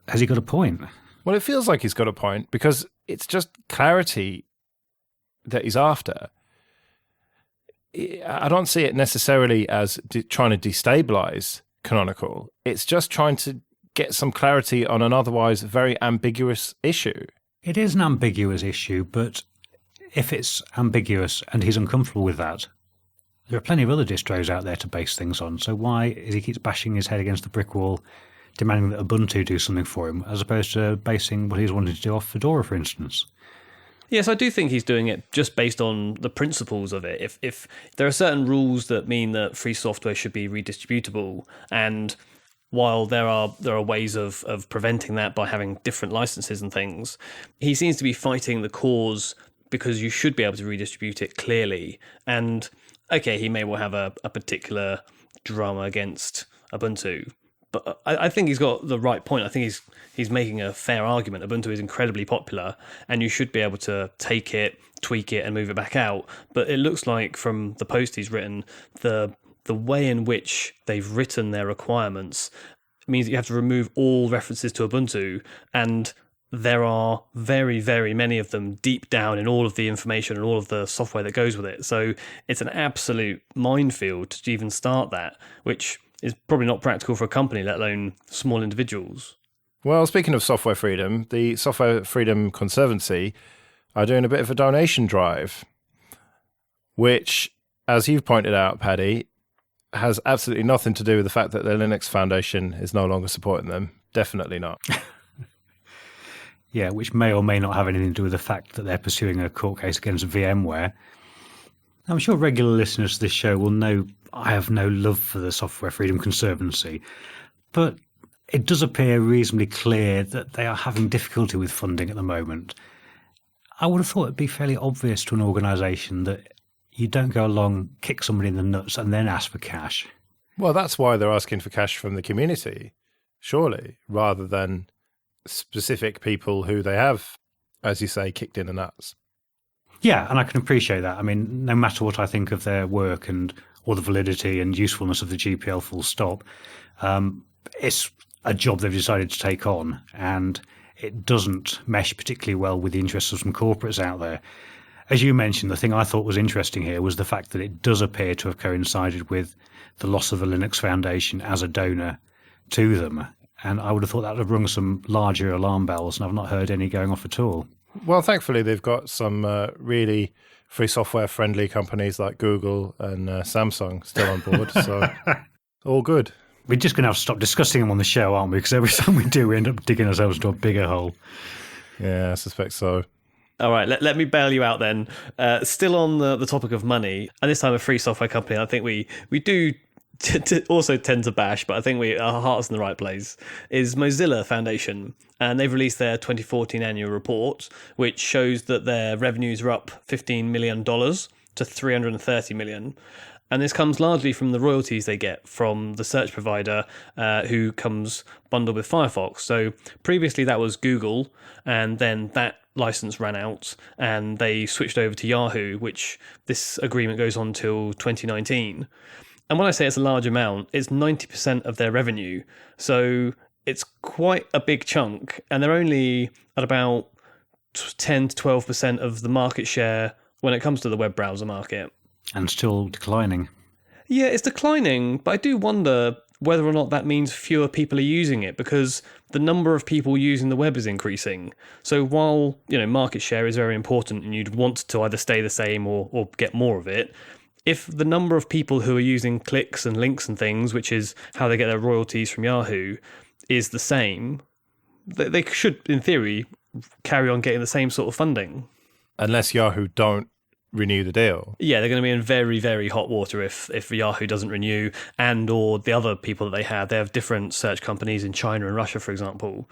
has he got a point? Well, it feels like he's got a point, because it's just clarity that he's after. I don't see it necessarily as trying to destabilize Canonical. It's just trying to get some clarity on an otherwise very ambiguous issue. It is an ambiguous issue, but if it's ambiguous and he's uncomfortable with that, there are plenty of other distros out there to base things on. So why is he keeps bashing his head against the brick wall, demanding that Ubuntu do something for him, as opposed to basing what he's wanting to do off Fedora, for instance? Yes, I do think he's doing it just based on the principles of it. If there are certain rules that mean that free software should be redistributable, and while there are ways of preventing that by having different licenses and things, he seems to be fighting the cause because you should be able to redistribute it clearly. And okay, he may well have a particular drama against Ubuntu, but I think he's got the right point. I think he's making a fair argument. Ubuntu is incredibly popular, and you should be able to take it, tweak it, and move it back out. But it looks like from the post he's written, the way in which they've written their requirements means that you have to remove all references to Ubuntu, and there are very, very many of them deep down in all of the information and all of the software that goes with it. So it's an absolute minefield to even start that, which is probably not practical for a company, let alone small individuals. Well, speaking of software freedom, the Software Freedom Conservancy are doing a bit of a donation drive, which, as you've pointed out, Paddy, has absolutely nothing to do with the fact that the Linux Foundation is no longer supporting them. Definitely not. Yeah, which may or may not have anything to do with the fact that they're pursuing a court case against VMware. I'm sure regular listeners to this show will know I have no love for the Software Freedom Conservancy, but it does appear reasonably clear that they are having difficulty with funding at the moment. I would have thought it'd be fairly obvious to an organisation that you don't go along, kick somebody in the nuts and then ask for cash. Well, that's why they're asking for cash from the community, surely, rather than specific people who they have, as you say, kicked in the nuts. Yeah, and I can appreciate that. I mean, no matter what I think of their work and or the validity and usefulness of the GPL full stop, it's a job they've decided to take on, and it doesn't mesh particularly well with the interests of some corporates out there. As you mentioned, the thing I thought was interesting here was the fact that it does appear to have coincided with the loss of the Linux Foundation as a donor to them. And I would have thought that would have rung some larger alarm bells, and I've not heard any going off at all. Well, thankfully, they've got some really free software-friendly companies like Google and Samsung still on board, so all good. We're just going to have to stop discussing them on the show, aren't we? Because every time we do, we end up digging ourselves into a bigger hole. Yeah, I suspect so. All right, let me bail you out then. Still on the topic of money, and this time a free software company, I think we do also tend to bash, but I think our heart's in the right place, is Mozilla Foundation. And they've released their 2014 annual report, which shows that their revenues are up $15 million to $330 million. And this comes largely from the royalties they get from the search provider who comes bundled with Firefox. So previously that was Google, and then that license ran out and they switched over to Yahoo, which this agreement goes on till 2019. And when I say it's a large amount, it's 90% of their revenue. So it's quite a big chunk, and they're only at about 10 to 12% of the market share when it comes to the web browser market. And still declining. Yeah, it's declining, but I do wonder whether or not that means fewer people are using it, because the number of people using the web is increasing. So while, market share is very important and you'd want to either stay the same or get more of it, if the number of people who are using clicks and links and things, which is how they get their royalties from Yahoo, is the same, they should, in theory, carry on getting the same sort of funding. Unless Yahoo don't renew the deal. Yeah, they're going to be in very, very hot water if Yahoo doesn't renew, and or the other people that they have. They have different search companies in China and Russia, for example.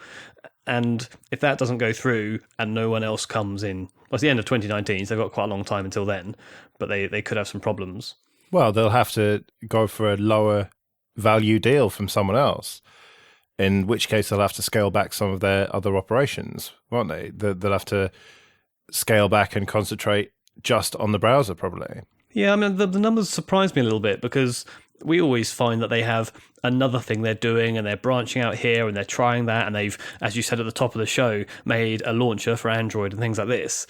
And if that doesn't go through and no one else comes in, well, it's the end of 2019, so they've got quite a long time until then, but they could have some problems. Well, they'll have to go for a lower value deal from someone else, in which case they'll have to scale back some of their other operations, won't they? They'll have to scale back and concentrate just on the browser, probably. Yeah, I mean, the numbers surprised me a little bit, because we always find that they have another thing they're doing and they're branching out here and they're trying that, and they've, as you said at the top of the show, made a launcher for Android and things like this.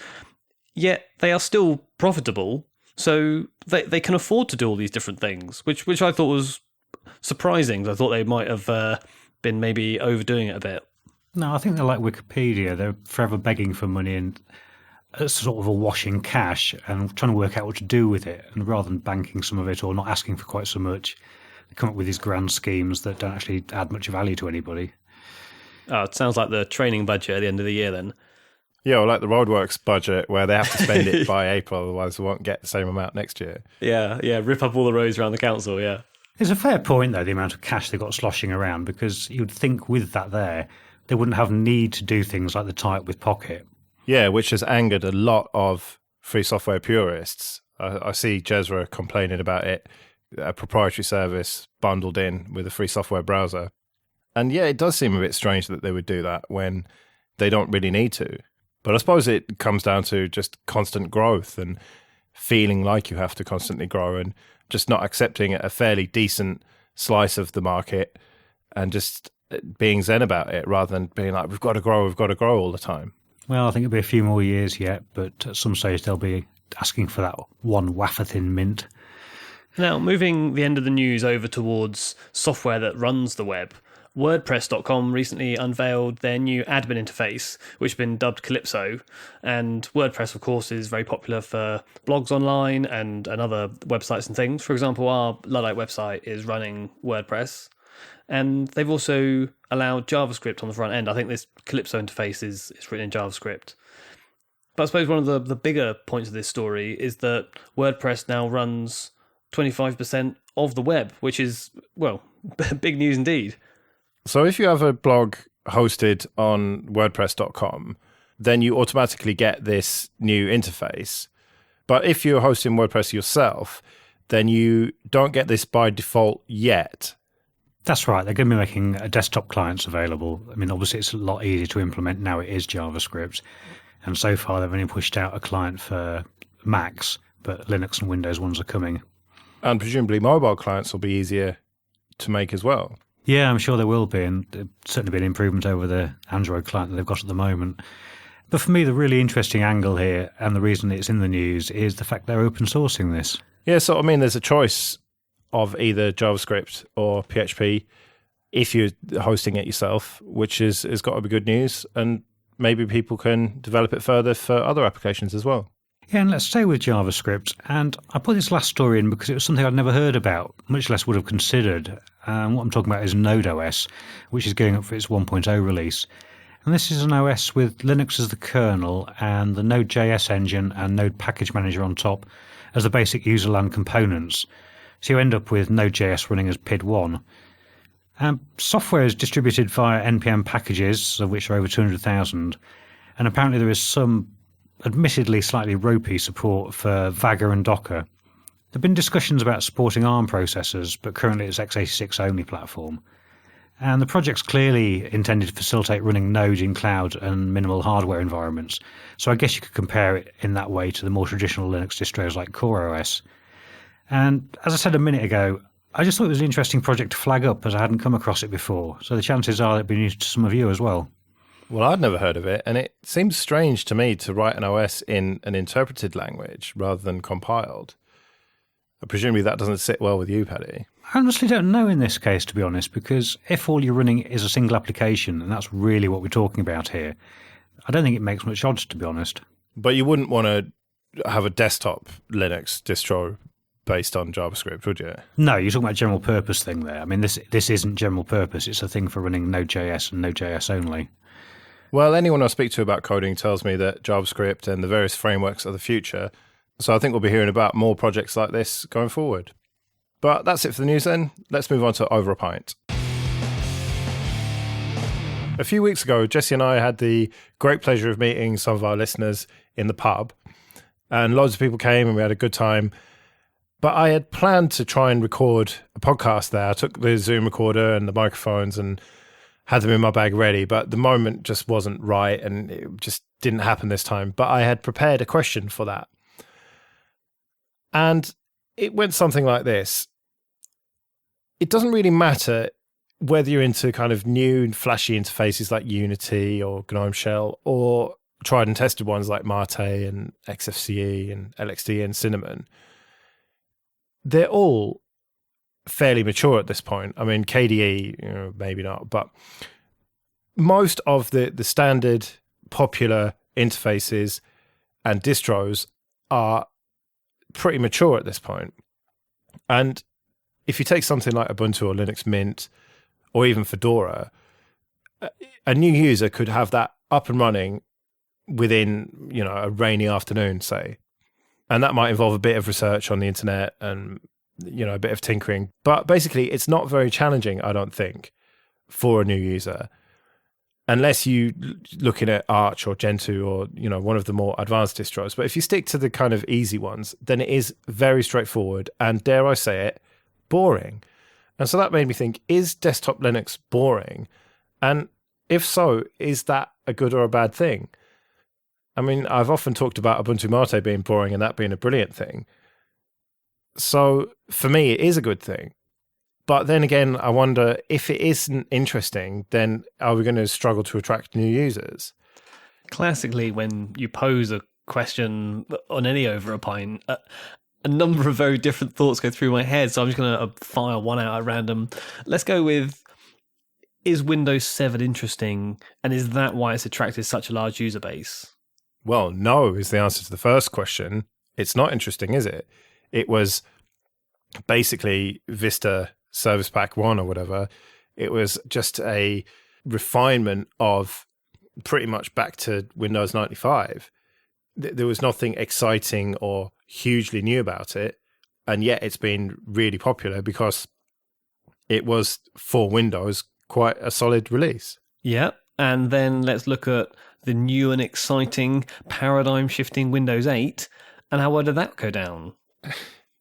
Yet they are still profitable, so they can afford to do all these different things, which I thought was surprising. I thought they might have been maybe overdoing it a bit. No, I think they're like Wikipedia. They're forever begging for money and sort of awash in cash and trying to work out what to do with it. And rather than banking some of it or not asking for quite so much, they come up with these grand schemes that don't actually add much value to anybody. Oh, it sounds like the training budget at the end of the year then. Yeah, or like the roadworks budget where they have to spend it by April, otherwise they won't get the same amount next year. Yeah, rip up all the roads around the council, yeah. It's a fair point, though, the amount of cash they've got sloshing around, because you'd think with that there, they wouldn't have need to do things like the tie-up with Pocket. Yeah, which has angered a lot of free software purists. I see Jezra complaining about it, a proprietary service bundled in with a free software browser. And yeah, it does seem a bit strange that they would do that when they don't really need to. But I suppose it comes down to just constant growth and feeling like you have to constantly grow and just not accepting a fairly decent slice of the market and just being zen about it rather than being like, we've got to grow all the time. Well, I think it'll be a few more years yet, but at some stage they'll be asking for that one wafer-thin mint. Now, moving the end of the news over towards software that runs the web, WordPress.com recently unveiled their new admin interface, which has been dubbed Calypso. And WordPress, of course, is very popular for blogs online and other websites and things. For example, our Luddite website is running WordPress. And they've also allowed JavaScript on the front end. I think this Calypso interface is written in JavaScript. But I suppose one of the bigger points of this story is that WordPress now runs 25% of the web, which is, well, big news indeed. So if you have a blog hosted on WordPress.com, then you automatically get this new interface. But if you're hosting WordPress yourself, then you don't get this by default yet. That's right. They're going to be making desktop clients available. I mean, obviously, it's a lot easier to implement now. It is JavaScript. And so far, they've only pushed out a client for Macs, but Linux and Windows ones are coming. And presumably mobile clients will be easier to make as well. Yeah, I'm sure there will be, and there's certainly been an improvement over the Android client that they've got at the moment. But for me, the really interesting angle here, and the reason it's in the news, is the fact they're open sourcing this. Yeah, so I mean, there's a choice of either JavaScript or PHP if you're hosting it yourself, which has got to be good news, and maybe people can develop it further for other applications as well. Yeah, and let's stay with JavaScript. And I put this last story in because it was something I'd never heard about, much less would have considered. What I'm talking about is Node OS, which is going up for its 1.0 release. And this is an OS with Linux as the kernel and the Node.js engine and Node Package Manager on top as the basic userland components. So you end up with Node.js running as PID1. Software is distributed via NPM packages, of which are over 200,000. And apparently there is some admittedly slightly ropey support for Vagga and Docker. There have been discussions about supporting ARM processors, but currently it's x86 only platform. And the project's clearly intended to facilitate running Node in cloud and minimal hardware environments. So I guess you could compare it in that way to the more traditional Linux distros like CoreOS. And as I said a minute ago, I just thought it was an interesting project to flag up as I hadn't come across it before. So the chances are it'd be news to some of you as well. Well, I'd never heard of it, and it seems strange to me to write an OS in an interpreted language rather than compiled. Presumably that doesn't sit well with you, Paddy. I honestly don't know in this case, to be honest, because if all you're running is a single application, and that's really what we're talking about here, I don't think it makes much odds, to be honest. But you wouldn't want to have a desktop Linux distro based on JavaScript, would you? No, you're talking about a general purpose thing there. I mean, this isn't general purpose. It's a thing for running Node.js and Node.js only. Well, anyone I speak to about coding tells me that JavaScript and the various frameworks are the future. So I think we'll be hearing about more projects like this going forward. But that's it for the news then. Let's move on to Over a Pint. A few weeks ago, Jesse and I had the great pleasure of meeting some of our listeners in the pub. And loads of people came and we had a good time. But I had planned to try and record a podcast there. I took the Zoom recorder and the microphones and had them in my bag ready, but the moment just wasn't right and it just didn't happen this time. But I had prepared a question for that. And it went something like this. It doesn't really matter whether you're into kind of new and flashy interfaces like Unity or GNOME Shell or tried and tested ones like Mate and XFCE and LXD and Cinnamon. They're all fairly mature at this point. I mean, KDE, maybe not, but most of the standard popular interfaces and distros are pretty mature at this point. And if you take something like Ubuntu or Linux Mint or even Fedora, a new user could have that up and running within, a rainy afternoon, say. And that might involve a bit of research on the internet and, a bit of tinkering. But basically, it's not very challenging, I don't think, for a new user. Unless you looking at Arch or Gentoo or, one of the more advanced distros. But if you stick to the kind of easy ones, then it is very straightforward and, dare I say it, boring. And so that made me think, is desktop Linux boring? And if so, is that a good or a bad thing? I mean, I've often talked about Ubuntu Mate being boring and that being a brilliant thing. So for me, it is a good thing. But then again, I wonder if it isn't interesting, then are we going to struggle to attract new users? Classically, when you pose a question on any Over a Pint, a number of very different thoughts go through my head. So I'm just going to fire one out at random. Let's go with, is Windows 7 interesting, and is that why it's attracted such a large user base? Well, no is the answer to the first question. It's not interesting, is it? It was basically Vista Service Pack 1 or whatever. It was just a refinement of pretty much back to Windows 95. There was nothing exciting or hugely new about it, and yet it's been really popular because it was, for Windows, quite a solid release. Yeah, and then let's look at the new and exciting paradigm-shifting Windows 8, and how well did that go down?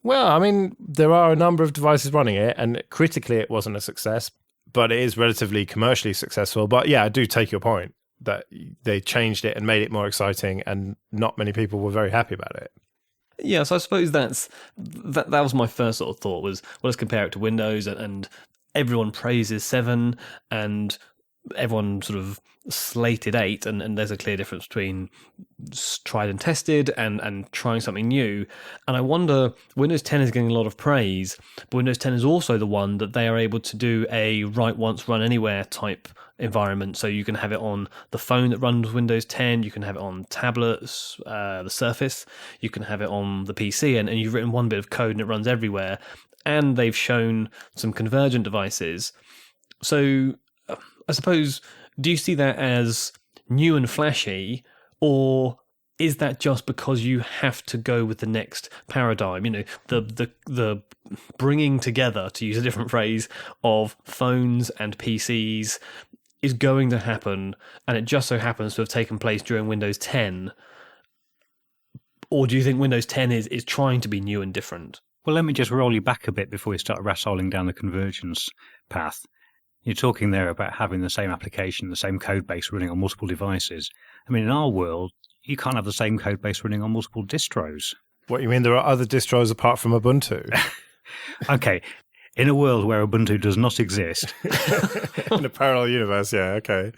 Well, I mean, there are a number of devices running it, and critically it wasn't a success, but it is relatively commercially successful. But yeah, I do take your point that they changed it and made it more exciting, and not many people were very happy about it. Yeah, so I suppose that was my first sort of thought was, well, let's compare it to Windows, and everyone praises 7, and everyone sort of slated 8, and there's a clear difference between tried and tested and trying something new. And I wonder, Windows 10 is getting a lot of praise, but Windows 10 is also the one that they are able to do a write once, run anywhere type environment. So you can have it on the phone that runs Windows 10, you can have it on tablets, the Surface, you can have it on the PC, and you've written one bit of code and it runs everywhere. And they've shown some convergent devices. So I suppose, do you see that as new and flashy, or is that just because you have to go with the next paradigm? You know, the bringing together, to use a different phrase, of phones and PCs is going to happen, and it just so happens to have taken place during Windows 10. Or do you think Windows 10 is trying to be new and different? Well, let me just roll you back a bit before we start wrestling down the convergence path. You're talking there about having the same application, the same code base running on multiple devices. I mean, in our world, you can't have the same code base running on multiple distros. What, you mean there are other distros apart from Ubuntu? Okay, in a world where Ubuntu does not exist. In a parallel universe, yeah, okay.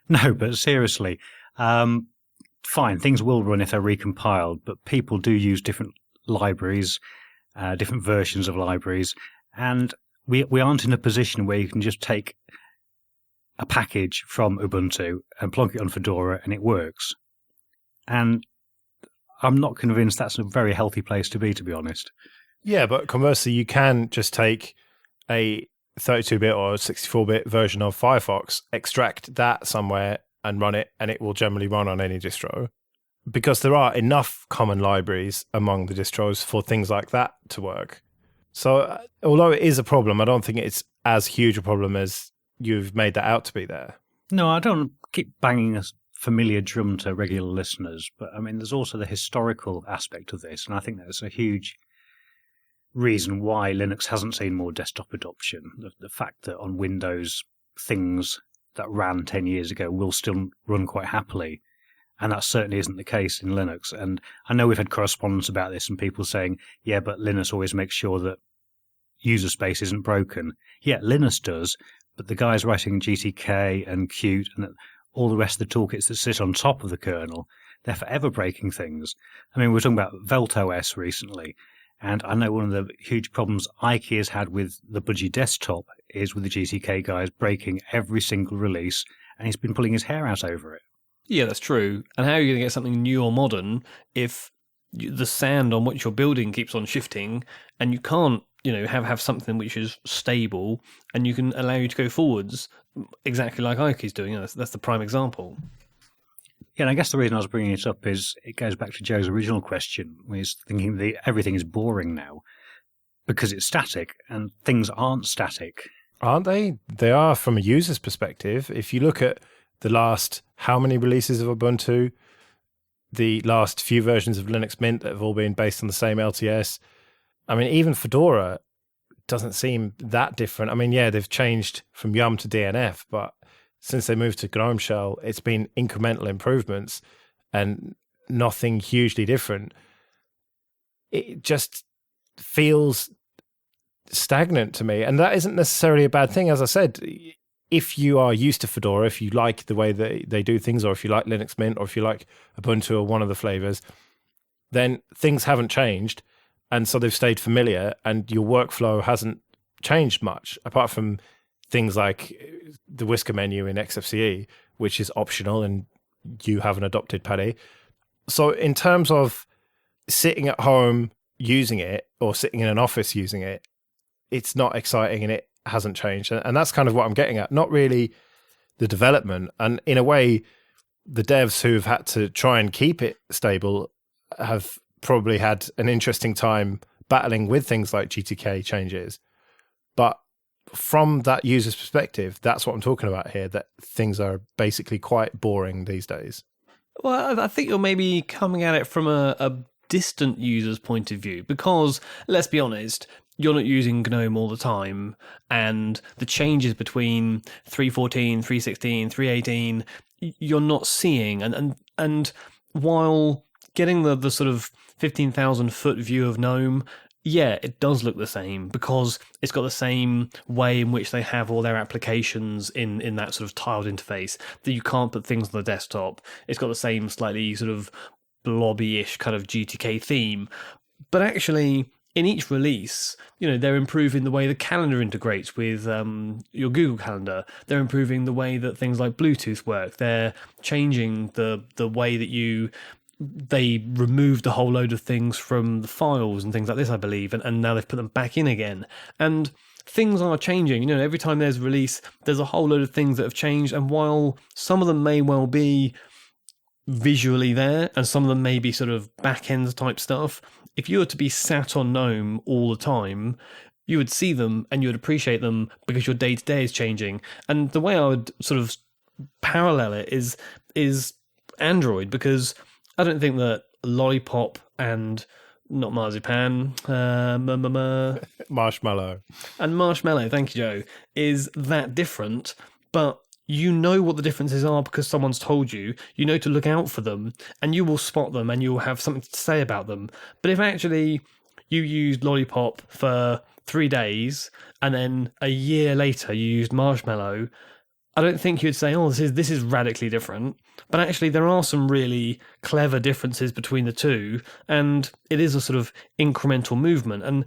No, but seriously, fine, things will run if they're recompiled, but people do use different libraries, different versions of libraries, and we aren't in a position where you can just take a package from Ubuntu and plonk it on Fedora and it works. And I'm not convinced that's a very healthy place to be honest. Yeah, but conversely, you can just take a 32-bit or 64-bit version of Firefox, extract that somewhere and run it, and it will generally run on any distro. Because there are enough common libraries among the distros for things like that to work. So although it is a problem, I don't think it's as huge a problem as you've made that out to be there. No, I don't keep banging a familiar drum to regular listeners, but I mean, there's also the historical aspect of this, and I think that's a huge reason why Linux hasn't seen more desktop adoption. The fact that on Windows, things that ran 10 years ago will still run quite happily. And that certainly isn't the case in Linux. And I know we've had correspondence about this and people saying, yeah, but Linux always makes sure that user space isn't broken. Yeah, Linux does, but the guys writing GTK and Qt and all the rest of the toolkits that sit on top of the kernel, they're forever breaking things. I mean, we were talking about VeltOS recently, and I know one of the huge problems IKEA has had with the Budgie desktop is with the GTK guys breaking every single release, and he's been pulling his hair out over it. Yeah, that's true. And how are you going to get something new or modern if the sand on which you're building keeps on shifting, and you can't, have something which is stable and you can allow you to go forwards exactly like IKEA's doing? That's the prime example. Yeah, and I guess the reason I was bringing it up is it goes back to Joe's original question, is thinking that everything is boring now because it's static, and things aren't static. Aren't they? They are from a user's perspective. If you look at the last how many releases of Ubuntu, the last few versions of Linux Mint that have all been based on the same LTS. I mean, even Fedora doesn't seem that different. I mean, yeah, they've changed from Yum to DNF, but since they moved to GNOME Shell, it's been incremental improvements and nothing hugely different. It just feels stagnant to me, and that isn't necessarily a bad thing. As I said, if you are used to Fedora, if you like the way they do things, or if you like Linux Mint, or if you like Ubuntu or one of the flavors, then things haven't changed, and so they've stayed familiar, and your workflow hasn't changed much, apart from things like the whisker menu in XFCE, which is optional and you haven't adopted, Paddy. So in terms of sitting at home using it or sitting in an office using it, it's not exciting and it hasn't changed. And that's kind of what I'm getting at. Not really the development. And in a way, the devs who've had to try and keep it stable have probably had an interesting time battling with things like GTK changes. But from that user's perspective, that's what I'm talking about here, that things are basically quite boring these days. Well, I think you're maybe coming at it from a distant user's point of view, because let's be honest, you're not using GNOME all the time, and the changes between 3.14, 3.16, 3.18, you're not seeing. And while getting the sort of 15,000 foot view of GNOME, yeah, it does look the same because it's got the same way in which they have all their applications in that sort of tiled interface, that you can't put things on the desktop. It's got the same slightly sort of blobby-ish kind of GTK theme. But actually, in each release, they're improving the way the calendar integrates with your Google Calendar. They're improving the way that things like Bluetooth work. They're changing the way that they removed a whole load of things from the files and things like this, I believe, and now they've put them back in again. And things are changing. Every time there's a release, there's a whole load of things that have changed. And while some of them may well be visually there, and some of them may be sort of back-end type stuff, if you were to be sat on GNOME all the time, you would see them and you would appreciate them because your day-to-day is changing. And the way I would sort of parallel it is Android, because I don't think that Lollipop and not Marzipan, Marshmallow. And Marshmallow, thank you, Joe, is that different, but you know what the differences are because someone's told you. You know to look out for them, and you will spot them, and you'll have something to say about them. But if actually you used Lollipop for 3 days, and then a year later you used Marshmallow, I don't think you'd say, oh, this is radically different. But actually, there are some really clever differences between the two, and it is a sort of incremental movement. And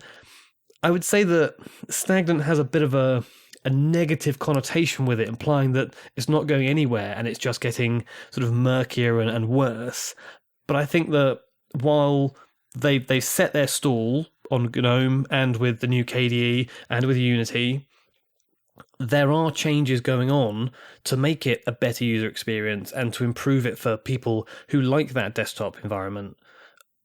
I would say that stagnant has a bit of a negative connotation with it, implying that it's not going anywhere and it's just getting sort of murkier and worse. But I think that while they set their stall on GNOME and with the new KDE and with Unity, there are changes going on to make it a better user experience and to improve it for people who like that desktop environment.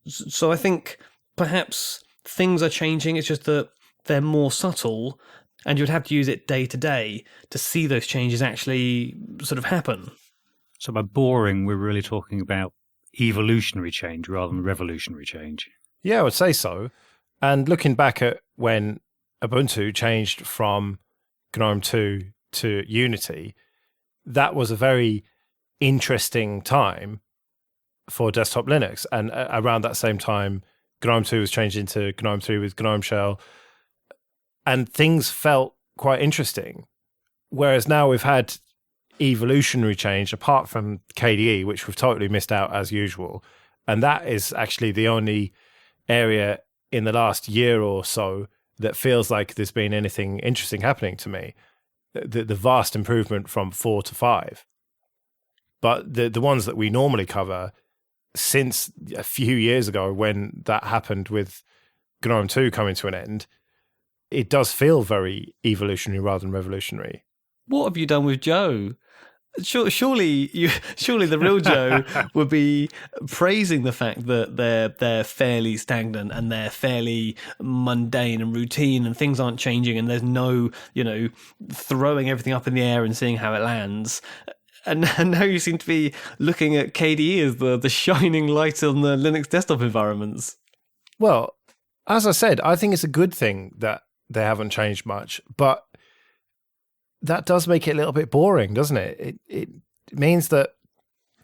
So I think perhaps things are changing, it's just that they're more subtle, and you'd have to use it day to day to see those changes actually sort of happen. So by boring, we're really talking about evolutionary change rather than revolutionary change. Yeah, I would say so. And looking back at when Ubuntu changed from GNOME 2 to Unity, that was a very interesting time for desktop Linux. And around that same time, GNOME 2 was changed into GNOME 3 with GNOME Shell, and things felt quite interesting. Whereas now we've had evolutionary change, apart from KDE, which we've totally missed out as usual. And that is actually the only area in the last year or so that feels like there's been anything interesting happening to me. The vast improvement from 4 to 5. But the ones that we normally cover, since a few years ago when that happened with GNOME 2 coming to an end, it does feel very evolutionary rather than revolutionary. What have you done with Joe? Surely the real Joe would be praising the fact that they're fairly stagnant and they're fairly mundane and routine and things aren't changing and there's no, throwing everything up in the air and seeing how it lands. And now you seem to be looking at KDE as the shining light on the Linux desktop environments. Well, as I said, I think it's a good thing that they haven't changed much, but that does make it a little bit boring, doesn't it? It means that,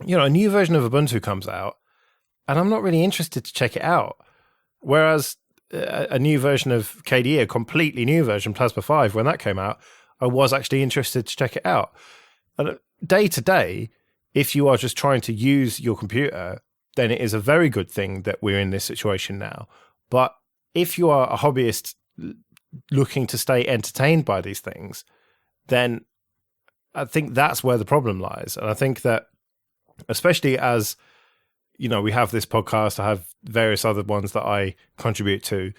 a new version of Ubuntu comes out and I'm not really interested to check it out. Whereas a new version of KDE, a completely new version, Plasma 5, when that came out, I was actually interested to check it out. And day to day, if you are just trying to use your computer, then it is a very good thing that we're in this situation now. But if you are a hobbyist looking to stay entertained by these things, then I think that's where the problem lies. And I think that, especially as, we have this podcast, I have various other ones that I contribute to,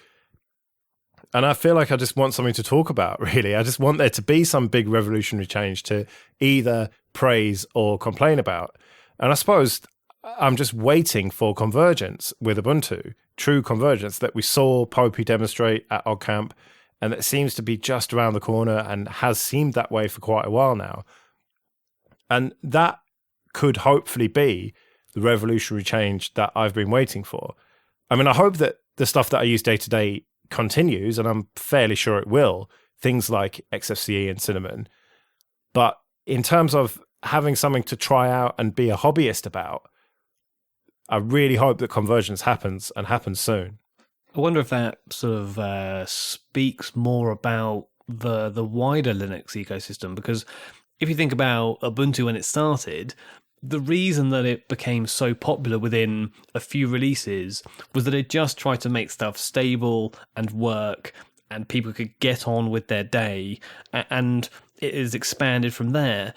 and I feel like I just want something to talk about, really. I just want there to be some big revolutionary change to either praise or complain about. And I suppose I'm just waiting for convergence with Ubuntu, true convergence that we saw Popey demonstrate at OggCamp, and that seems to be just around the corner and has seemed that way for quite a while now. And that could hopefully be the revolutionary change that I've been waiting for. I mean, I hope that the stuff that I use day to day continues, and I'm fairly sure it will, things like XFCE and Cinnamon. But in terms of having something to try out and be a hobbyist about, I really hope that convergence happens and happens soon. I wonder if that sort of speaks more about the wider Linux ecosystem, because if you think about Ubuntu when it started, the reason that it became so popular within a few releases was that it just tried to make stuff stable and work, and people could get on with their day, and it has expanded from there.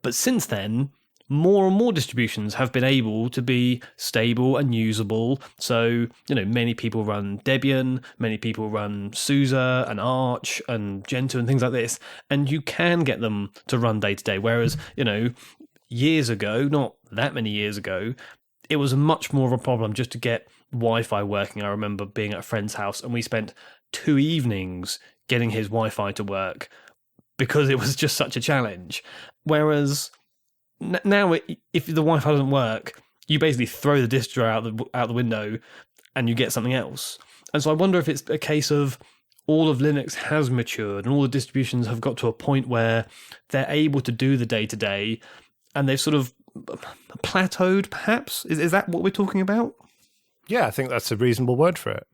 But since then, more and more distributions have been able to be stable and usable. So, many people run Debian, many people run SUSE and Arch and Gentoo and things like this, and you can get them to run day to day. Whereas, years ago, not that many years ago, it was much more of a problem just to get Wi-Fi working. I remember being at a friend's house and we spent 2 evenings getting his Wi-Fi to work because it was just such a challenge. Whereas now, if the Wi-Fi doesn't work, you basically throw the distro out the window and you get something else. And so I wonder if it's a case of all of Linux has matured and all the distributions have got to a point where they're able to do the day-to-day, and they've sort of plateaued, perhaps? Is that what we're talking about? Yeah, I think that's a reasonable word for it.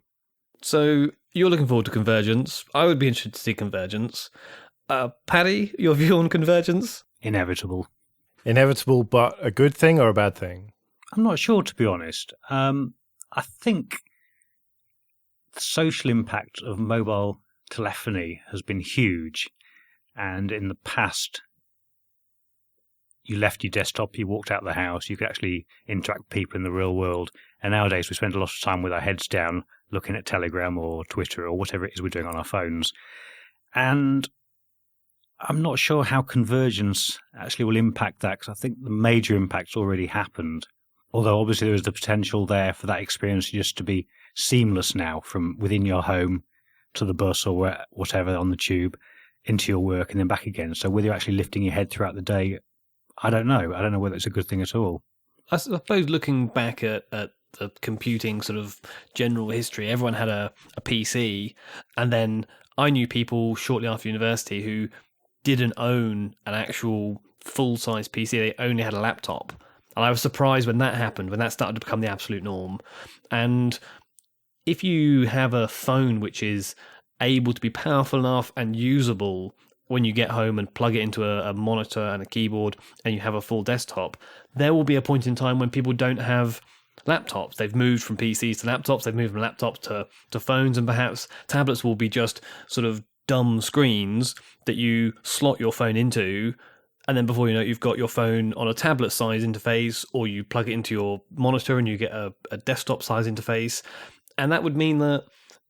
So you're looking forward to convergence. I would be interested to see convergence. Paddy, your view on convergence? Inevitable. Inevitable, but a good thing or a bad thing? I'm not sure, to be honest. I think the social impact of mobile telephony has been huge. And in the past, you left your desktop, you walked out of the house, you could actually interact with people in the real world. And nowadays we spend a lot of time with our heads down looking at Telegram or Twitter or whatever it is we're doing on our phones. And I'm not sure how convergence actually will impact that, because I think the major impact's already happened. Although obviously there is the potential there for that experience just to be seamless now, from within your home to the bus or whatever on the tube, into your work and then back again. So whether you're actually lifting your head throughout the day, I don't know. I don't know whether it's a good thing at all. I suppose looking back at the computing sort of general history, everyone had a PC, and then I knew people shortly after university who didn't own an actual full-size PC. They only had a laptop. And I was surprised when that happened, when that started to become the absolute norm. And if you have a phone which is able to be powerful enough and usable when you get home and plug it into a monitor and a keyboard and you have a full desktop, there will be a point in time when people don't have laptops. They've moved from PCs to laptops, they've moved from laptops to phones, and perhaps tablets will be just sort of dumb screens that you slot your phone into, and then before you know it, you've got your phone on a tablet size interface, or you plug it into your monitor and you get a desktop size interface. And that would mean that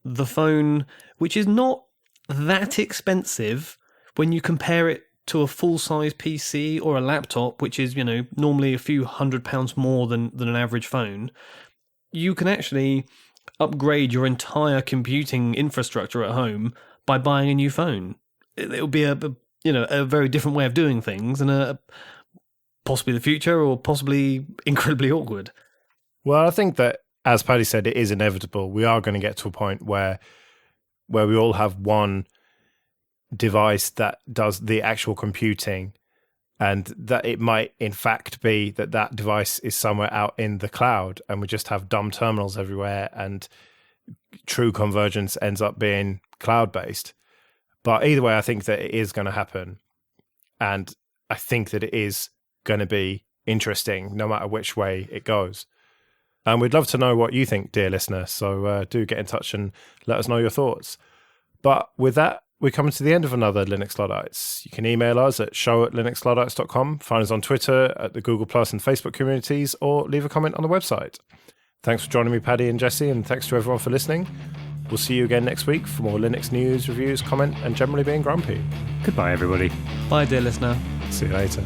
the phone, which is not that expensive when you compare it to a full-size PC or a laptop, which is, normally a few £100 more than an average phone, you can actually upgrade your entire computing infrastructure at home by buying a new phone. It would be a very different way of doing things, and possibly the future, or possibly incredibly awkward. Well, I think that, as Paddy said, it is inevitable. We are going to get to a point where we all have one device that does the actual computing, and that it might in fact be that device is somewhere out in the cloud, and we just have dumb terminals everywhere, and true convergence ends up being cloud-based. But either way, I think that it is going to happen, and I think that it is going to be interesting no matter which way it goes. And we'd love to know what you think, dear listener, so do get in touch and let us know your thoughts. But with that, we're coming to the end of another Linux Luddites. You can email us at show@linuxluddites.com, find us on Twitter, at the Google Plus and Facebook communities, or leave a comment on the website. Thanks for joining me, Paddy and Jesse, and thanks to everyone for listening. We'll see you again next week for more Linux news, reviews, comment, and generally being grumpy. Goodbye, everybody. Bye, dear listener. See you later.